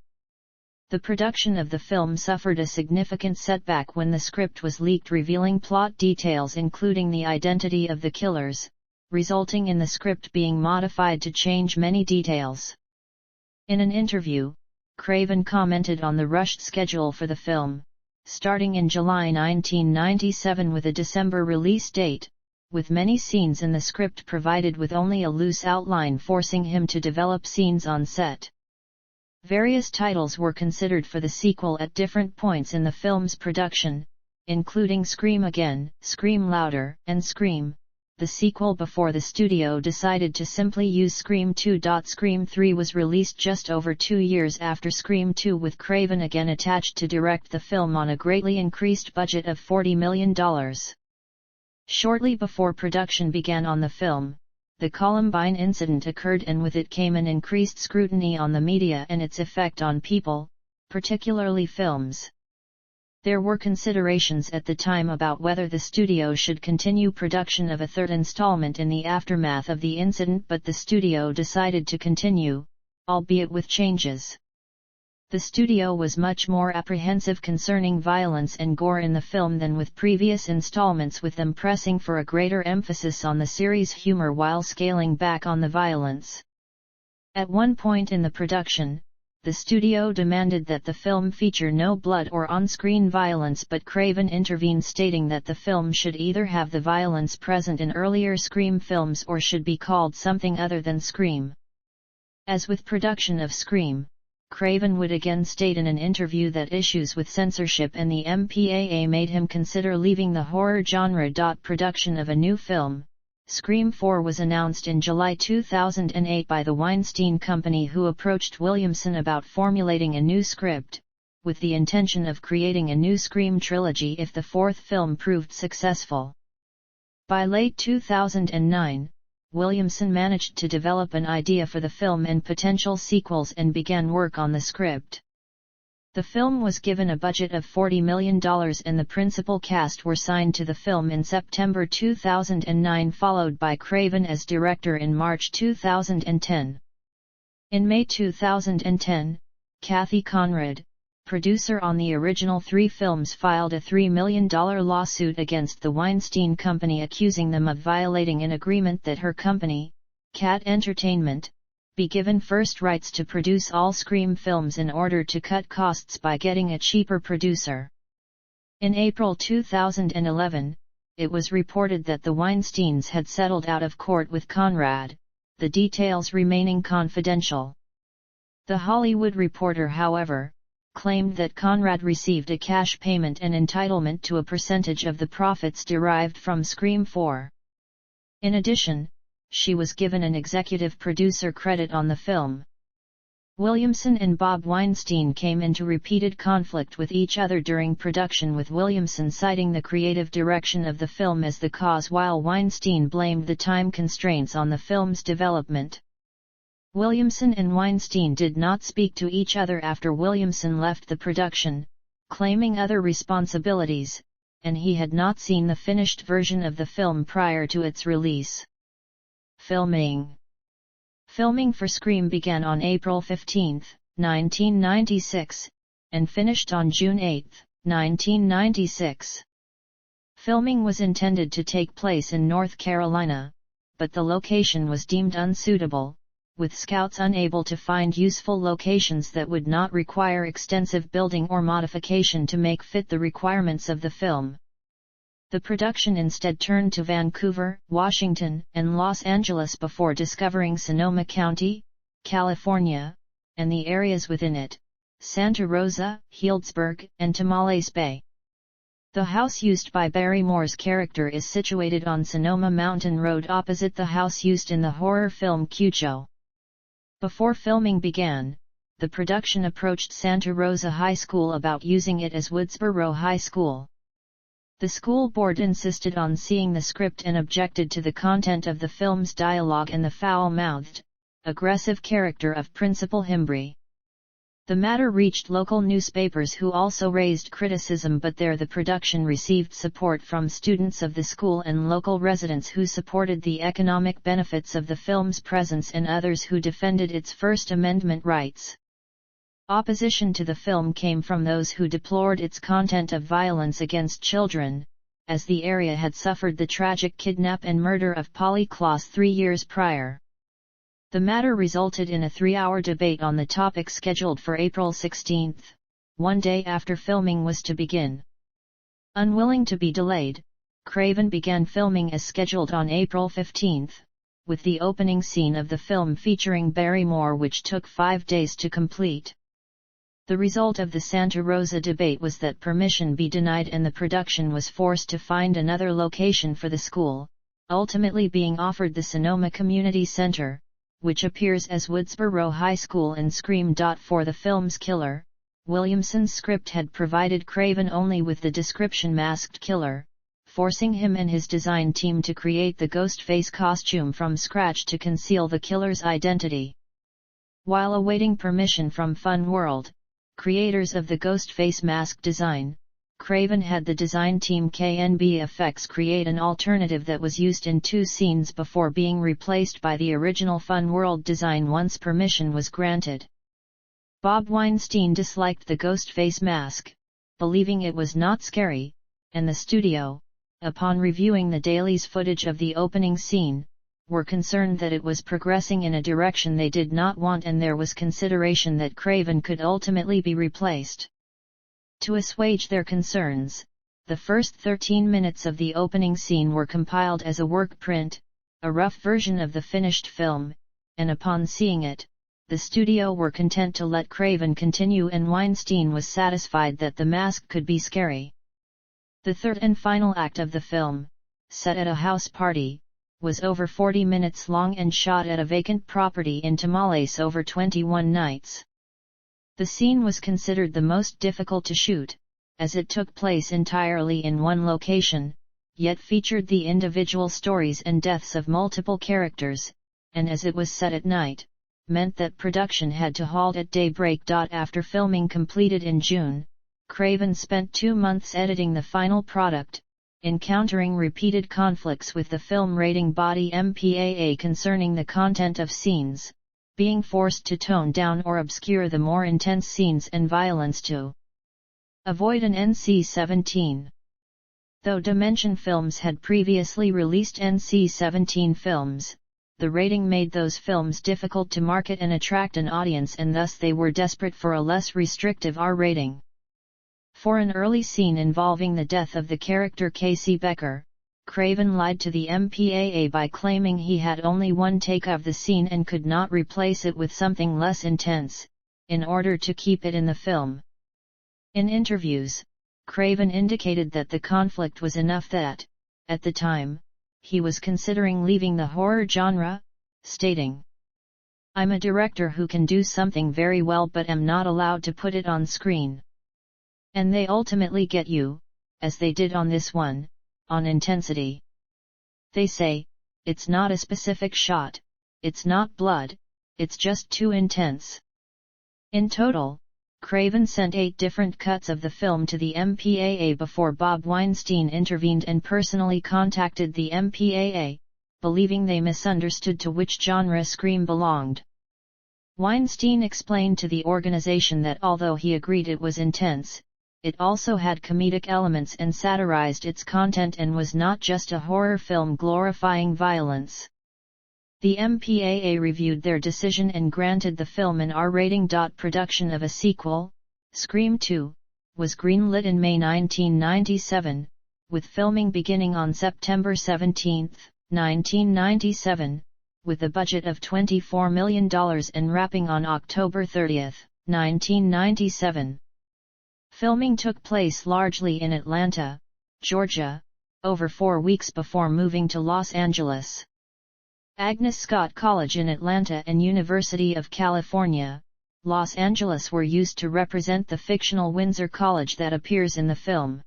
The production of the film suffered a significant setback when the script was leaked, revealing plot details including the identity of the killers, resulting in the script being modified to change many details. In an interview, Craven commented on the rushed schedule for the film, starting in July 1997 with a December release date, with many scenes in the script provided with only a loose outline, forcing him to develop scenes on set. Various titles were considered for the sequel at different points in the film's production, including Scream Again, Scream Louder, and Scream, the sequel before the studio decided to simply use Scream 2. Scream 3 was released just over 2 years after Scream 2, with Craven again attached to direct the film on a greatly increased budget of $40 million. Shortly before production began on the film, the Columbine incident occurred, and with it came an increased scrutiny on the media and its effect on people, particularly films. There were considerations at the time about whether the studio should continue production of a third installment in the aftermath of the incident, but the studio decided to continue, albeit with changes. The studio was much more apprehensive concerning violence and gore in the film than with previous installments, with them pressing for a greater emphasis on the series' humor while scaling back on the violence. At one point in the production, the studio demanded that the film feature no blood or on-screen violence, but Craven intervened, stating that the film should either have the violence present in earlier Scream films or should be called something other than Scream. As with production of Scream, Craven would again state in an interview that issues with censorship and the MPAA made him consider leaving the horror genre. Production of a new film, Scream 4, was announced in July 2008 by the Weinstein Company, who approached Williamson about formulating a new script, with the intention of creating a new Scream trilogy if the fourth film proved successful. By late 2009, Williamson managed to develop an idea for the film and potential sequels and began work on the script. The film was given a budget of $40 million and the principal cast were signed to the film in September 2009, followed by Craven as director in March 2010. In May 2010, Kathy Conrad, producer on the original 3 films, filed a $3 million lawsuit against the Weinstein Company, accusing them of violating an agreement that her company, Cat Entertainment, be given first rights to produce all Scream films in order to cut costs by getting a cheaper producer. In April 2011, it was reported that the Weinsteins had settled out of court with Conrad, the details remaining confidential. The Hollywood Reporter, however, claimed that Conrad received a cash payment and entitlement to a percentage of the profits derived from Scream 4. In addition, she was given an executive producer credit on the film. Williamson and Bob Weinstein came into repeated conflict with each other during production, with Williamson citing the creative direction of the film as the cause, while Weinstein blamed the time constraints on the film's development. Williamson and Weinstein did not speak to each other after Williamson left the production, claiming other responsibilities, and he had not seen the finished version of the film prior to its release. Filming for Scream began on April 15, 1996, and finished on June 8, 1996. Filming was intended to take place in North Carolina, but the location was deemed unsuitable, with scouts unable to find useful locations that would not require extensive building or modification to make fit the requirements of the film. The production instead turned to Vancouver, Washington, and Los Angeles before discovering Sonoma County, California, and the areas within it, Santa Rosa, Healdsburg, and Tamales Bay. The house used by Barrymore's character is situated on Sonoma Mountain Road, opposite the house used in the horror film Cujo. Before filming began, the production approached Santa Rosa High School about using it as Woodsboro High School. The school board insisted on seeing the script and objected to the content of the film's dialogue and the foul-mouthed, aggressive character of Principal Himbry. The matter reached local newspapers, who also raised criticism, but there the production received support from students of the school and local residents who supported the economic benefits of the film's presence and others who defended its First Amendment rights. Opposition to the film came from those who deplored its content of violence against children, as the area had suffered the tragic kidnap and murder of Polly Klaas 3 years prior. The matter resulted in a 3-hour debate on the topic scheduled for April 16, one day after filming was to begin. Unwilling to be delayed, Craven began filming as scheduled on April 15, with the opening scene of the film featuring Barrymore, which took 5 days to complete. The result of the Santa Rosa debate was that permission be denied and the production was forced to find another location for the school, ultimately being offered the Sonoma Community Center, which appears as Woodsboro High School in Scream. For the film's killer, Williamson's script had provided Craven only with the description masked killer, forcing him and his design team to create the Ghostface costume from scratch to conceal the killer's identity. While awaiting permission from Fun World, creators of the Ghostface mask design, Craven had the design team KNB Effects create an alternative that was used in 2 scenes before being replaced by the original Fun World design once permission was granted. Bob Weinstein disliked the Ghostface mask, believing it was not scary, and the studio, upon reviewing the dailies footage of the opening scene, were concerned that it was progressing in a direction they did not want, and there was consideration that Craven could ultimately be replaced. To assuage their concerns, the first 13 minutes of the opening scene were compiled as a work print, a rough version of the finished film, and upon seeing it, the studio were content to let Craven continue, and Weinstein was satisfied that the mask could be scary. The third and final act of the film, set at a house party, was over 40 minutes long and shot at a vacant property in Tamales over 21 nights. The scene was considered the most difficult to shoot, as it took place entirely in one location, yet featured the individual stories and deaths of multiple characters, and as it was set at night, meant that production had to halt at daybreak. After filming completed in June, Craven spent 2 months editing the final product, encountering repeated conflicts with the film rating body MPAA concerning the content of scenes, being forced to tone down or obscure the more intense scenes and violence to avoid an NC-17. Though Dimension Films had previously released NC-17 films, the rating made those films difficult to market and attract an audience, and thus they were desperate for a less restrictive R rating. For an early scene involving the death of the character Casey Becker, Craven lied to the MPAA by claiming he had only one take of the scene and could not replace it with something less intense, in order to keep it in the film. In interviews, Craven indicated that the conflict was enough that, at the time, he was considering leaving the horror genre, stating, "I'm a director who can do something very well but am not allowed to put it on screen. And they ultimately get you, as they did on this one, on intensity. They say, it's not a specific shot, it's not blood, it's just too intense." In total, Craven sent 8 different cuts of the film to the MPAA before Bob Weinstein intervened and personally contacted the MPAA, believing they misunderstood to which genre Scream belonged. Weinstein explained to the organization that although he agreed it was intense, it also had comedic elements and satirized its content and was not just a horror film glorifying violence. The MPAA reviewed their decision and granted the film an R rating. Production of a sequel, Scream 2, was greenlit in May 1997, with filming beginning on September 17, 1997, with a budget of $24 million and wrapping on October 30, 1997. Filming took place largely in Atlanta, Georgia, over 4 weeks before moving to Los Angeles. Agnes Scott College in Atlanta and University of California, Los Angeles were used to represent the fictional Windsor College that appears in the film.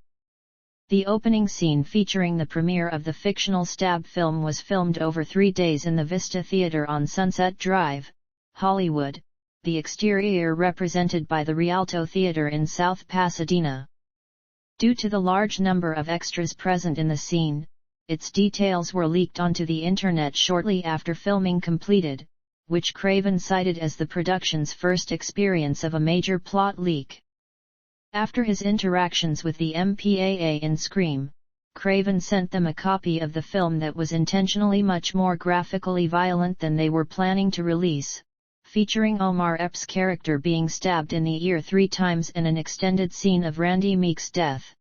The opening scene featuring the premiere of the fictional Stab film was filmed over 3 days in the Vista Theater on Sunset Drive, Hollywood, the exterior represented by the Rialto Theater in South Pasadena. Due to the large number of extras present in the scene, its details were leaked onto the internet shortly after filming completed, which Craven cited as the production's first experience of a major plot leak. After his interactions with the MPAA in Scream, Craven sent them a copy of the film that was intentionally much more graphically violent than they were planning to release, featuring Omar Epps' character being stabbed in the ear 3 times and an extended scene of Randy Meek's death.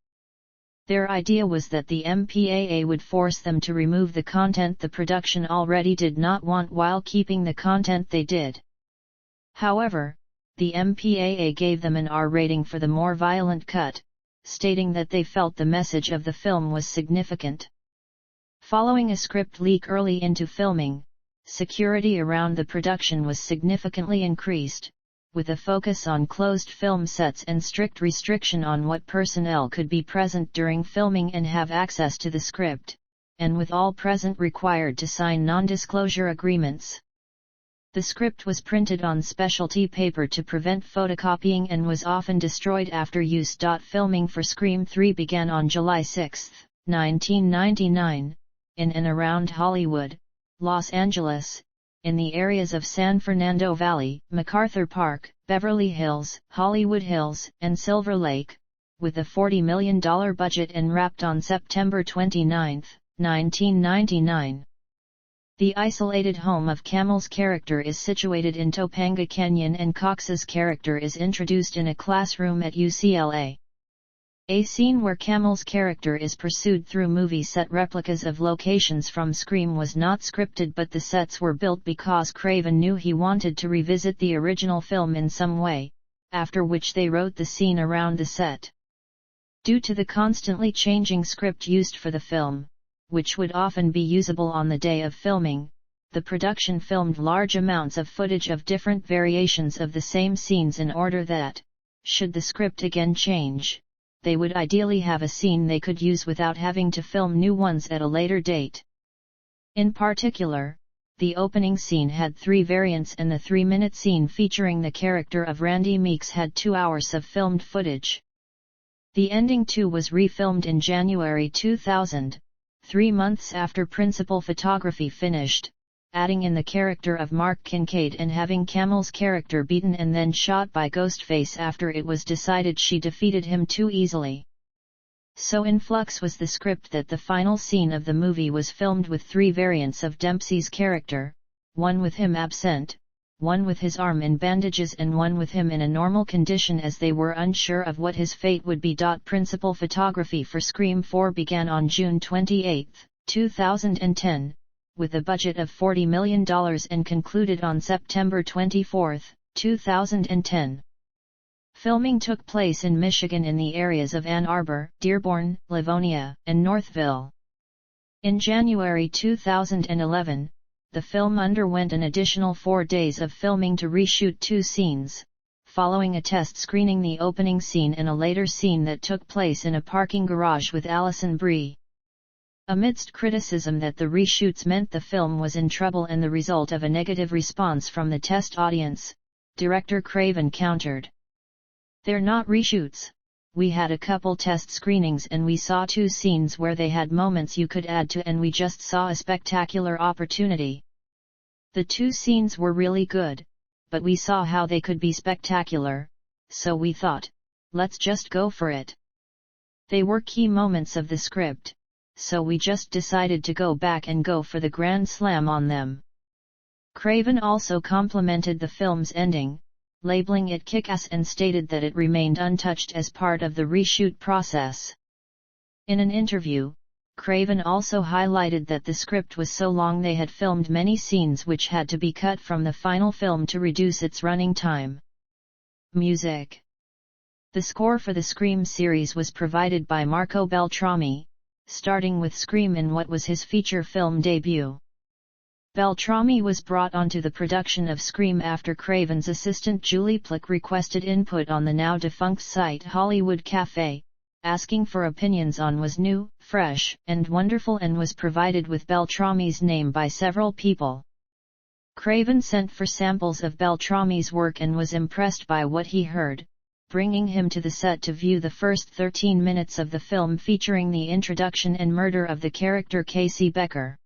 Their idea was that the MPAA would force them to remove the content the production already did not want while keeping the content they did. However, the MPAA gave them an R rating for the more violent cut, stating that they felt the message of the film was significant. Following a script leak early into filming, security around the production was significantly increased, with a focus on closed film sets and strict restriction on what personnel could be present during filming and have access to the script, and with all present required to sign non-disclosure agreements. The script was printed on specialty paper to prevent photocopying and was often destroyed after use. Filming for Scream 3 began on July 6, 1999, in and around Hollywood, Los Angeles, in the areas of San Fernando Valley, MacArthur Park, Beverly Hills, Hollywood Hills, and Silver Lake, with a $40 million budget and wrapped on September 29, 1999. The isolated home of Camel's character is situated in Topanga Canyon and Cox's character is introduced in a classroom at UCLA. A scene where Camel's character is pursued through movie set replicas of locations from Scream was not scripted, but the sets were built because Craven knew he wanted to revisit the original film in some way, after which they wrote the scene around the set. Due to the constantly changing script used for the film, which would often be usable on the day of filming, the production filmed large amounts of footage of different variations of the same scenes in order that, should the script again change, they would ideally have a scene they could use without having to film new ones at a later date. In particular, the opening scene had 3 variants and the 3-minute scene featuring the character of Randy Meeks had 2 hours of filmed footage. The ending too was refilmed in January 2000, 3 months after principal photography finished, adding in the character of Mark Kincaid and having Camel's character beaten and then shot by Ghostface after it was decided she defeated him too easily. So in flux was the script that the final scene of the movie was filmed with 3 variants of Dempsey's character, one with him absent, one with his arm in bandages and one with him in a normal condition as they were unsure of what his fate would be. Principal photography for Scream 4 began on June 28, 2010, with a budget of $40 million and concluded on September 24, 2010. Filming took place in Michigan in the areas of Ann Arbor, Dearborn, Livonia, and Northville. In January 2011, the film underwent an additional 4 days of filming to reshoot 2 scenes, following a test screening the opening scene and a later scene that took place in a parking garage with Alison Brie. Amidst criticism that the reshoots meant the film was in trouble and the result of a negative response from the test audience, director Craven countered, "They're not reshoots. We had a couple test screenings and we saw 2 scenes where they had moments you could add to and we just saw a spectacular opportunity. The 2 scenes were really good, but we saw how they could be spectacular, so we thought, let's just go for it. They were key moments of the script, so we just decided to go back and go for the grand slam on them." Craven also complimented the film's ending, labeling it kick-ass and stated that it remained untouched as part of the reshoot process. In an interview, Craven also highlighted that the script was so long they had filmed many scenes which had to be cut from the final film to reduce its running time. Music. The score for the Scream series was provided by Marco Beltrami, starting with Scream in what was his feature film debut. Beltrami was brought onto the production of Scream after Craven's assistant Julie Plick requested input on the now-defunct site Hollywood Cafe, asking for opinions on was new, fresh, and wonderful and was provided with Beltrami's name by several people. Craven sent for samples of Beltrami's work and was impressed by what he heard, bringing him to the set to view the first 13 minutes of the film featuring the introduction and murder of the character Casey Becker.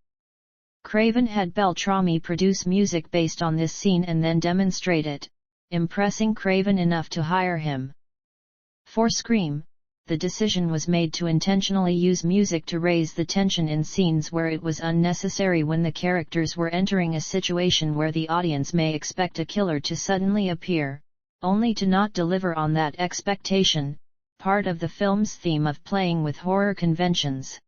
Craven had Beltrami produce music based on this scene and then demonstrate it, impressing Craven enough to hire him. For Scream, the decision was made to intentionally use music to raise the tension in scenes where it was unnecessary when the characters were entering a situation where the audience may expect a killer to suddenly appear, only to not deliver on that expectation, part of the film's theme of playing with horror conventions.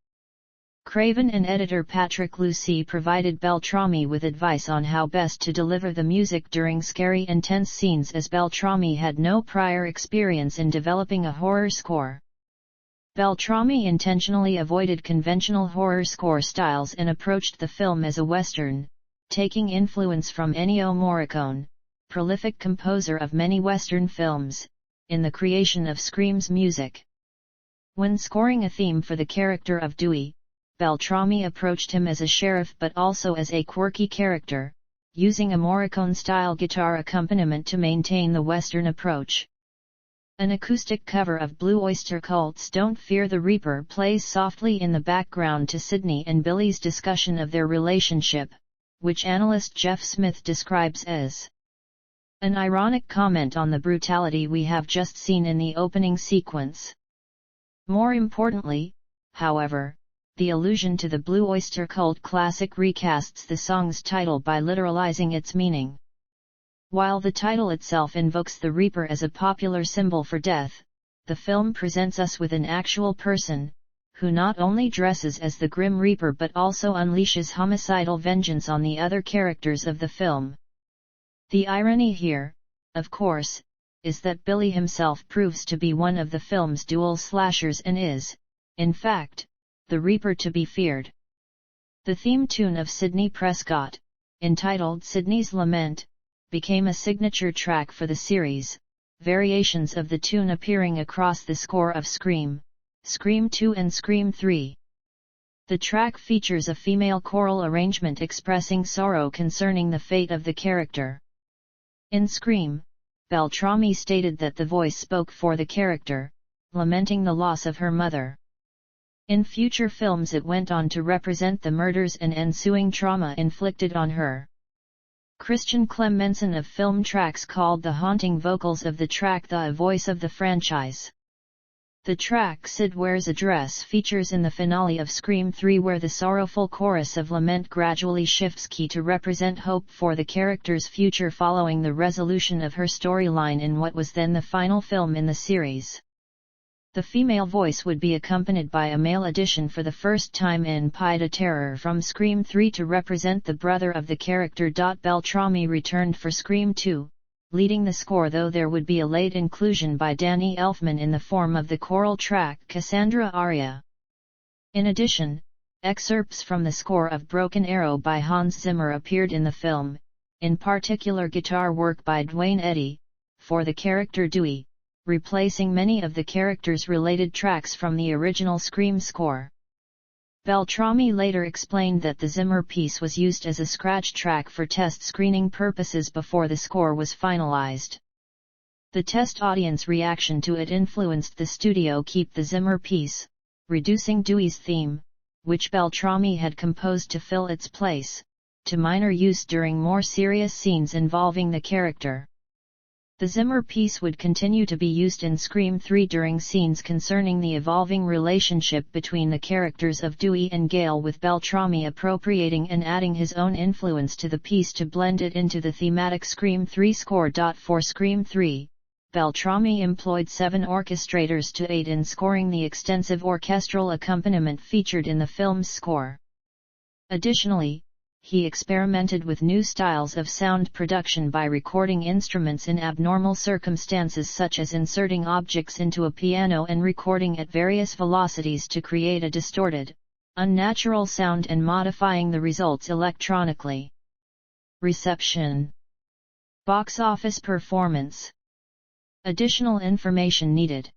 Craven and editor Patrick Lucy provided Beltrami with advice on how best to deliver the music during scary and tense scenes, as Beltrami had no prior experience in developing a horror score. Beltrami intentionally avoided conventional horror score styles and approached the film as a Western, taking influence from Ennio Morricone, prolific composer of many Western films, in the creation of Scream's music. When scoring a theme for the character of Dewey, Beltrami approached him as a sheriff but also as a quirky character, using a Morricone-style guitar accompaniment to maintain the Western approach. An acoustic cover of Blue Oyster Cult's Don't Fear the Reaper plays softly in the background to Sidney and Billy's discussion of their relationship, which analyst Jeff Smith describes as an ironic comment on the brutality we have just seen in the opening sequence. More importantly, however, the allusion to the Blue Oyster Cult classic recasts the song's title by literalizing its meaning. While the title itself invokes the Reaper as a popular symbol for death, the film presents us with an actual person, who not only dresses as the Grim Reaper but also unleashes homicidal vengeance on the other characters of the film. The irony here, of course, is that Billy himself proves to be one of the film's dual slashers and is, in fact, the Reaper to be feared. The theme tune of Sidney Prescott, entitled Sidney's Lament, became a signature track for the series, variations of the tune appearing across the score of Scream, Scream 2 and Scream 3. The track features a female choral arrangement expressing sorrow concerning the fate of the character. In Scream, Beltrami stated that the voice spoke for the character, lamenting the loss of her mother. In future films it went on to represent the murders and ensuing trauma inflicted on her. Christian Clemenson of Film Tracks called the haunting vocals of the track the voice of the franchise. The track Sid Wears a Dress features in the finale of Scream 3, where the sorrowful chorus of lament gradually shifts key to represent hope for the character's future following the resolution of her storyline in what was then the final film in the series. The female voice would be accompanied by a male addition for the first time in Pied a Terror from Scream 3 to represent the brother of the character. Beltrami returned for Scream 2, leading the score, though there would be a late inclusion by Danny Elfman in the form of the choral track Cassandra Aria. In addition, excerpts from the score of Broken Arrow by Hans Zimmer appeared in the film, in particular guitar work by Duane Eddy, for the character Dewey, replacing many of the character's related tracks from the original Scream score. Beltrami later explained that the Zimmer piece was used as a scratch track for test screening purposes before the score was finalized. The test audience reaction to it influenced the studio keep the Zimmer piece, reducing Dewey's theme, which Beltrami had composed to fill its place, to minor use during more serious scenes involving the character. The Zimmer piece would continue to be used in Scream 3 during scenes concerning the evolving relationship between the characters of Dewey and Gale, with Beltrami appropriating and adding his own influence to the piece to blend it into the thematic Scream 3 score. For Scream 3, Beltrami employed 7 orchestrators to aid in scoring the extensive orchestral accompaniment featured in the film's score. Additionally, he experimented with new styles of sound production by recording instruments in abnormal circumstances, such as inserting objects into a piano and recording at various velocities to create a distorted, unnatural sound and modifying the results electronically. Reception. Box office performance. Additional information needed.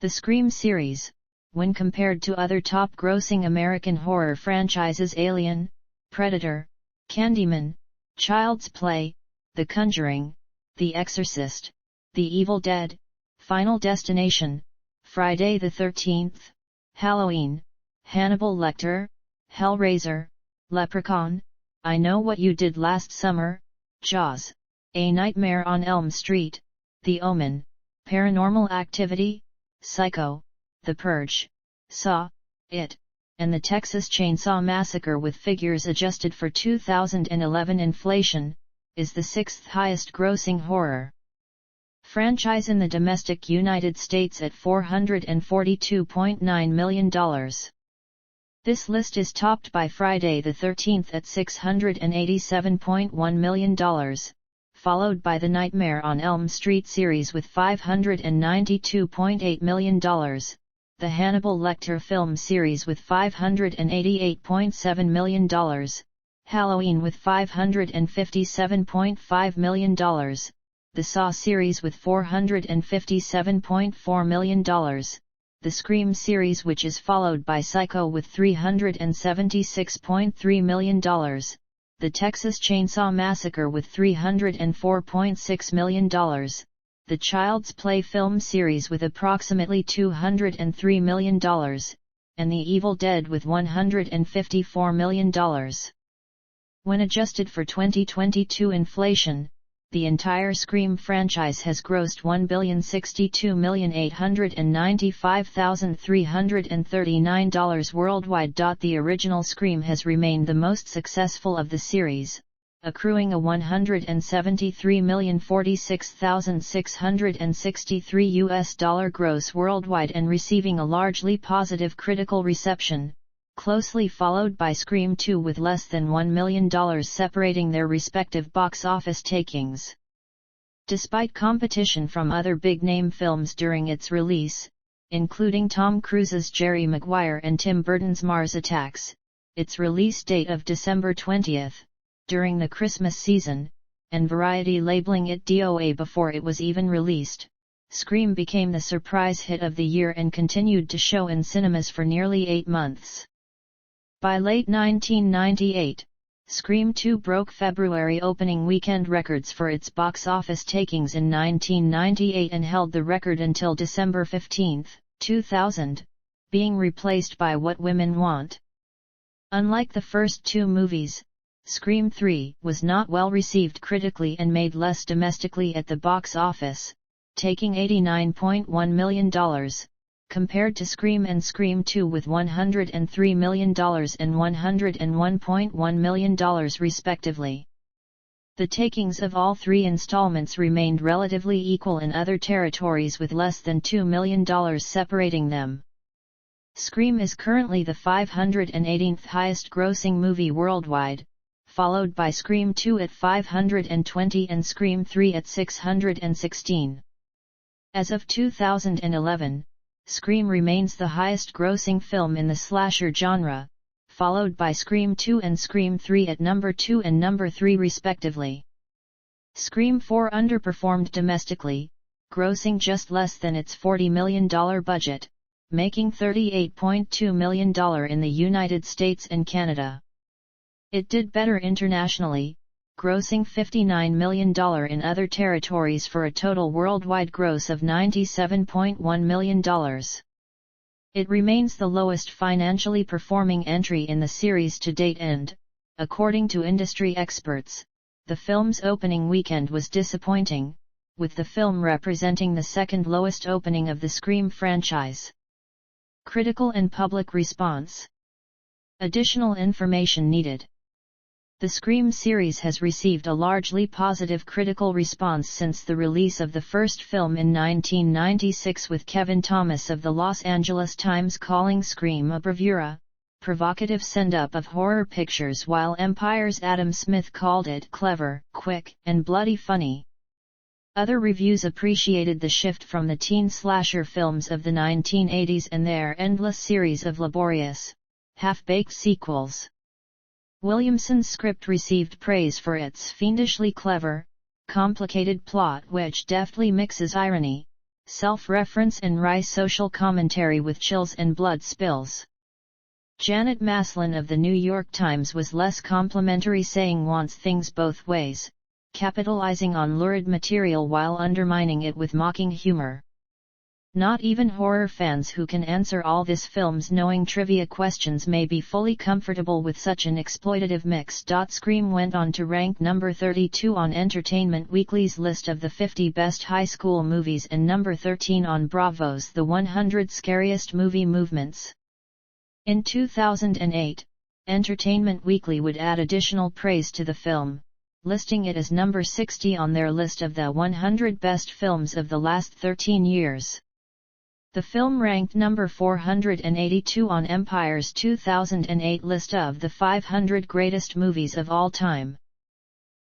The Scream series, when compared to other top-grossing American horror franchises Alien, Predator, Candyman, Child's Play, The Conjuring, The Exorcist, The Evil Dead, Final Destination, Friday the 13th, Halloween, Hannibal Lecter, Hellraiser, Leprechaun, I Know What You Did Last Summer, Jaws, A Nightmare on Elm Street, The Omen, Paranormal Activity, Psycho, The Purge, Saw, It, and the Texas Chainsaw Massacre, with figures adjusted for 2011 inflation, is the 6th highest grossing horror Franchise in the domestic United States at $442.9 million. This list is topped by Friday the 13th at $687.1 million, followed by the Nightmare on Elm Street series with $592.8 million, the Hannibal Lecter film series with $588.7 million, Halloween with $557.5 million, the Saw series with $457.4 million, the Scream series which is followed by Psycho with $376.3 million, the Texas Chainsaw Massacre with $304.6 million, the Child's Play film series with approximately $203 million, and The Evil Dead with $154 million. When adjusted for 2022 inflation, the entire Scream franchise has grossed $1,062,895,339 worldwide. The original Scream has remained the most successful of the series, accruing a $173,046,663 gross worldwide and receiving a largely positive critical reception, closely followed by Scream 2 with less than $1 million separating their respective box office takings. Despite competition from other big-name films during its release, including Tom Cruise's Jerry Maguire and Tim Burton's Mars Attacks, its release date of December 20, during the Christmas season, and Variety labeling it DOA before it was even released, Scream became the surprise hit of the year and continued to show in cinemas for nearly 8 months. By late 1998, Scream 2 broke February opening weekend records for its box office takings in 1998 and held the record until December 15, 2000, being replaced by What Women Want. Unlike the first two movies, Scream 3 was not well received critically and made less domestically at the box office, taking $89.1 million, compared to Scream and Scream 2 with $103 million and $101.1 million respectively. The takings of all three installments remained relatively equal in other territories with less than $2 million separating them. Scream is currently the 518th highest grossing movie worldwide, followed by Scream 2 at 520 and Scream 3 at 616. As of 2011, Scream remains the highest-grossing film in the slasher genre, followed by Scream 2 and Scream 3 at number 2 and number 3 respectively. Scream 4 underperformed domestically, grossing just less than its $40 million budget, making $38.2 million in the United States and Canada. It did better internationally, grossing $59 million in other territories for a total worldwide gross of $97.1 million. It remains the lowest financially performing entry in the series to date and, according to industry experts, the film's opening weekend was disappointing, with the film representing the second lowest opening of the Scream franchise. Critical and public response. Additional information needed. The Scream series has received a largely positive critical response since the release of the first film in 1996, with Kevin Thomas of the Los Angeles Times calling Scream a bravura, provocative send-up of horror pictures, while Empire's Adam Smith called it clever, quick, and bloody funny. Other reviews appreciated the shift from the teen slasher films of the 1980s and their endless series of laborious, half-baked sequels. Williamson's script received praise for its fiendishly clever, complicated plot which deftly mixes irony, self-reference and wry social commentary with chills and blood spills. Janet Maslin of the New York Times was less complimentary, saying wants things both ways, capitalizing on lurid material while undermining it with mocking humor. Not even horror fans who can answer all this film's knowing trivia questions may be fully comfortable with such an exploitative mix. Scream went on to rank number 32 on Entertainment Weekly's list of the 50 best high school movies and number 13 on Bravo's The 100 Scariest Movie Movements. In 2008, Entertainment Weekly would add additional praise to the film, listing it as number 60 on their list of the 100 best films of the last 13 years. The film ranked number 482 on Empire's 2008 list of the 500 greatest movies of all time.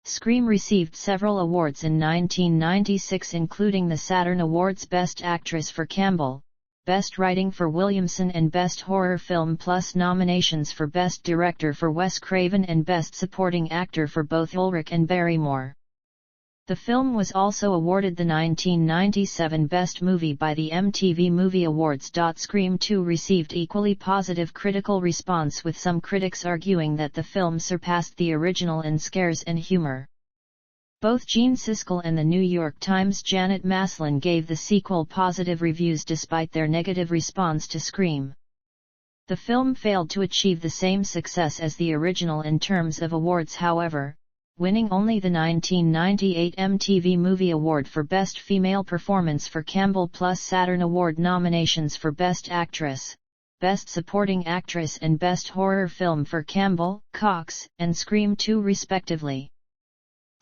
Scream received several awards in 1996, including the Saturn Awards Best Actress for Campbell, Best Writing for Williamson and Best Horror Film, plus nominations for Best Director for Wes Craven and Best Supporting Actor for both Ulrich and Barrymore. The film was also awarded the 1997 Best Movie by the MTV Movie Awards. Scream 2 received equally positive critical response, with some critics arguing that the film surpassed the original in scares and humor. Both Gene Siskel and the New York Times' Janet Maslin gave the sequel positive reviews despite their negative response to Scream. The film failed to achieve the same success as the original in terms of awards, however, winning only the 1998 MTV Movie Award for Best Female Performance for Campbell, plus Saturn Award nominations for Best Actress, Best Supporting Actress and Best Horror Film for Campbell, Cox, and Scream 2 respectively.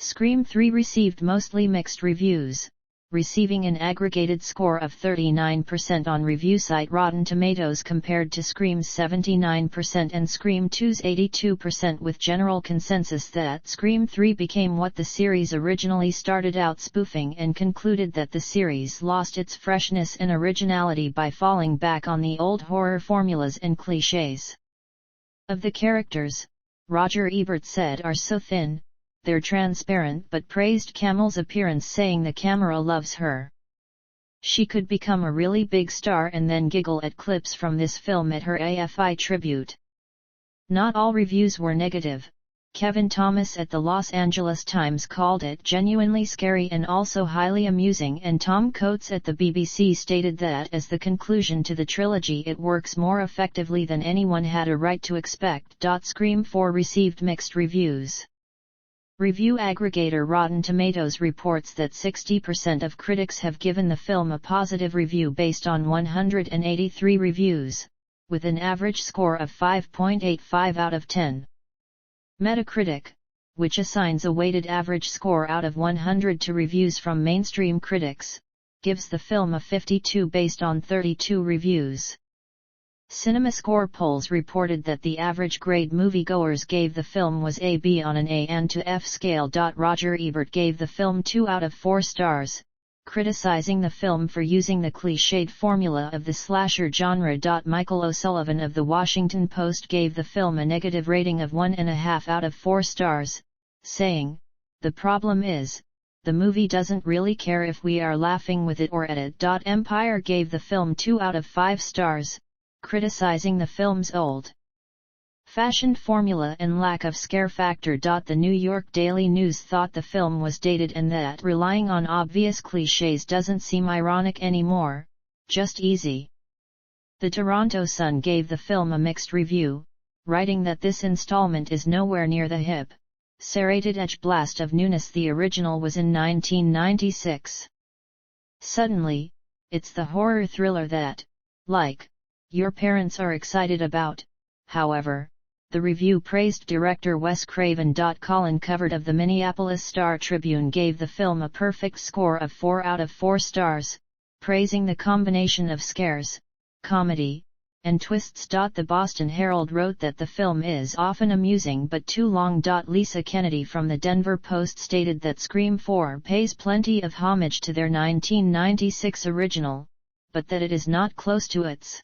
Scream 3 received mostly mixed reviews, receiving an aggregated score of 39% on review site Rotten Tomatoes compared to Scream's 79% and Scream 2's 82%, with general consensus that Scream 3 became what the series originally started out spoofing, and concluded that the series lost its freshness and originality by falling back on the old horror formulas and clichés. Of the characters, Roger Ebert said, "Are so thin, they're transparent," but praised Camel's appearance, saying the camera loves her. She could become a really big star, and then giggle at clips from this film at her AFI tribute. Not all reviews were negative. Kevin Thomas at the Los Angeles Times called it genuinely scary and also highly amusing, and Tom Coates at the BBC stated that as the conclusion to the trilogy it works more effectively than anyone had a right to expect. Scream 4 received mixed reviews. Review aggregator Rotten Tomatoes reports that 60% of critics have given the film a positive review based on 183 reviews, with an average score of 5.85 out of 10. Metacritic, which assigns a weighted average score out of 100 to reviews from mainstream critics, gives the film a 52 based on 32 reviews. CinemaScore polls reported that the average grade moviegoers gave the film was A/B on an A and to F scale. Roger Ebert gave the film 2 out of 4 stars, criticizing the film for using the cliched formula of the slasher genre. Michael O'Sullivan of The Washington Post gave the film a negative rating of 1.5 out of 4 stars, saying, "The problem is, the movie doesn't really care if we are laughing with it or at it." Empire gave the film 2 out of 5 stars, criticizing the film's old-fashioned formula and lack of scare factor. The New York Daily News thought the film was dated and that relying on obvious clichés doesn't seem ironic anymore, just easy. The Toronto Sun gave the film a mixed review, writing that this installment is nowhere near the hip, serrated edge blast of newness the original was in 1996. Suddenly, it's the horror thriller that, like, your parents are excited about. However, the review praised director Wes Craven. Colin Covert of the Minneapolis Star-Tribune gave the film a perfect score of 4 out of 4 stars, praising the combination of scares, comedy, and twists. The Boston Herald wrote that the film is often amusing but too long. Lisa Kennedy from the Denver Post stated that Scream 4 pays plenty of homage to their 1996 original, but that it is not close to its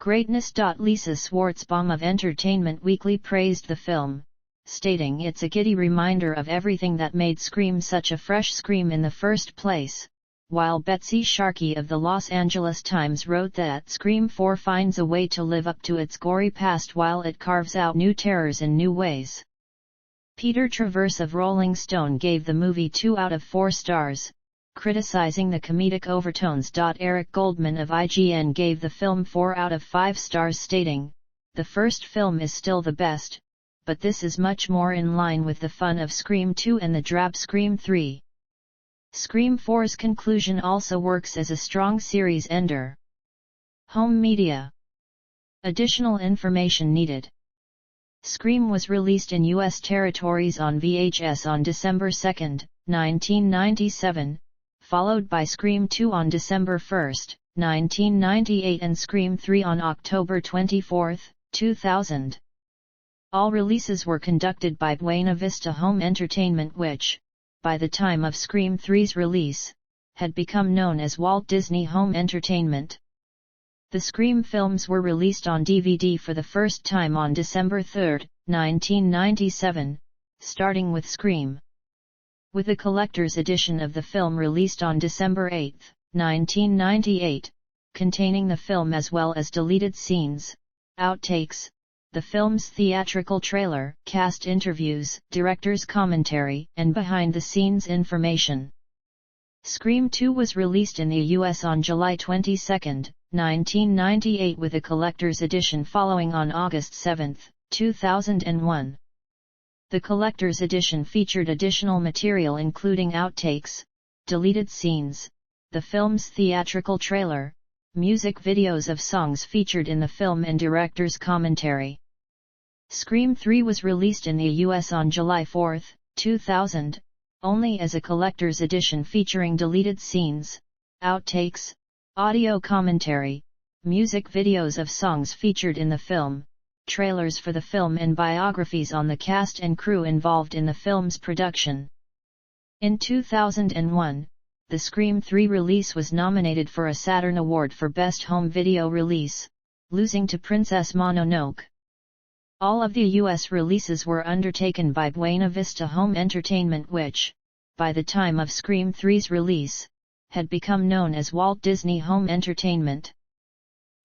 greatness. Lisa Schwartzbaum of Entertainment Weekly praised the film, stating it's a giddy reminder of everything that made Scream such a fresh Scream in the first place, while Betsy Sharkey of the Los Angeles Times wrote that Scream 4 finds a way to live up to its gory past while it carves out new terrors in new ways. Peter Travers of Rolling Stone gave the movie 2 out of 4 stars, criticizing the comedic overtones. Eric Goldman of IGN gave the film 4 out of 5 stars, stating, "The first film is still the best, but this is much more in line with the fun of Scream 2 and the drab Scream 3. Scream 4's conclusion also works as a strong series ender." Home media. Additional information needed. Scream was released in U.S. territories on VHS on December 2, 1997, followed by Scream 2 on December 1, 1998 and Scream 3 on October 24, 2000. All releases were conducted by Buena Vista Home Entertainment, which, by the time of Scream 3's release, had become known as Walt Disney Home Entertainment. The Scream films were released on DVD for the first time on December 3, 1997, starting with Scream. With a collector's edition of the film released on December 8, 1998, containing the film as well as deleted scenes, outtakes, the film's theatrical trailer, cast interviews, director's commentary, and behind-the-scenes information. Scream 2 was released in the U.S. on July 22, 1998 with a collector's edition following on August 7, 2001. The collector's edition featured additional material including outtakes, deleted scenes, the film's theatrical trailer, music videos of songs featured in the film and director's commentary. Scream 3 was released in the U.S. on July 4, 2000, only as a collector's edition featuring deleted scenes, outtakes, audio commentary, music videos of songs featured in the film, trailers for the film and biographies on the cast and crew involved in the film's production. In 2001, the Scream 3 release was nominated for a Saturn Award for Best Home Video Release, losing to Princess Mononoke. All of the U.S. releases were undertaken by Buena Vista Home Entertainment, which, by the time of Scream 3's release, had become known as Walt Disney Home Entertainment.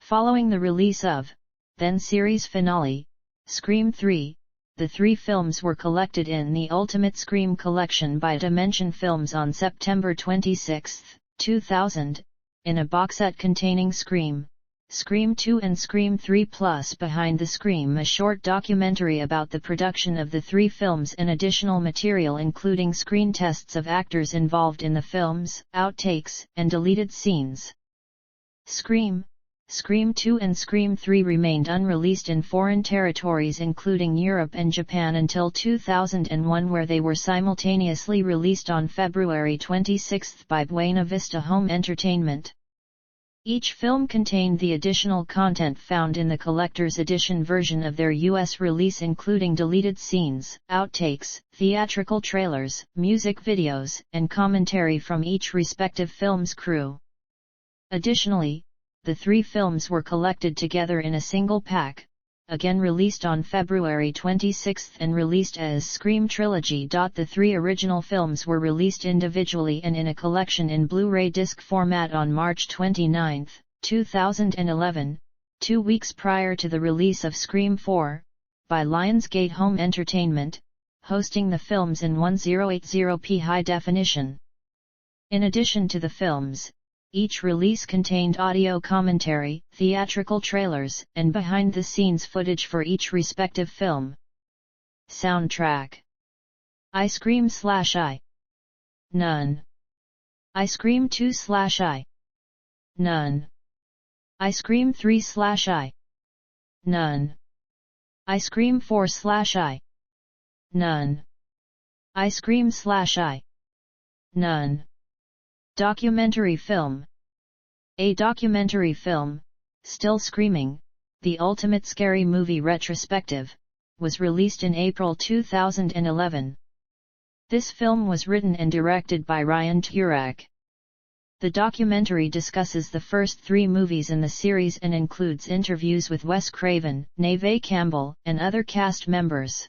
Following the release of, then series finale, Scream 3, the three films were collected in the Ultimate Scream Collection by Dimension Films on September 26, 2000, in a box set containing Scream, Scream 2 and Scream 3 plus Behind the Scream, a short documentary about the production of the three films and additional material including screen tests of actors involved in the films, outtakes, and deleted scenes. Scream, Scream 2 and Scream 3 remained unreleased in foreign territories including Europe and Japan until 2001, where they were simultaneously released on February 26 by Buena Vista Home Entertainment. Each film contained the additional content found in the collector's edition version of their U.S. release including deleted scenes, outtakes, theatrical trailers, music videos, and commentary from each respective film's crew. Additionally, the three films were collected together in a single pack, again released on February 26 and released as Scream Trilogy. The three original films were released individually and in a collection in Blu-ray disc format on March 29, 2011, 2 weeks prior to the release of Scream 4, by Lionsgate Home Entertainment, hosting the films in 1080p high definition. In addition to the films, each release contained audio commentary, theatrical trailers, and behind-the-scenes footage for each respective film. Soundtrack: I Scream/I. None. I Scream 2/I. None. I Scream 3/I. None. I Scream 4/I. None. I Scream/I. None. Documentary film. A documentary film, Still Screaming, the Ultimate Scary Movie Retrospective, was released in April 2011. This film was written and directed by Ryan Turak. The documentary discusses the first three movies in the series and includes interviews with Wes Craven, Neve Campbell, and other cast members.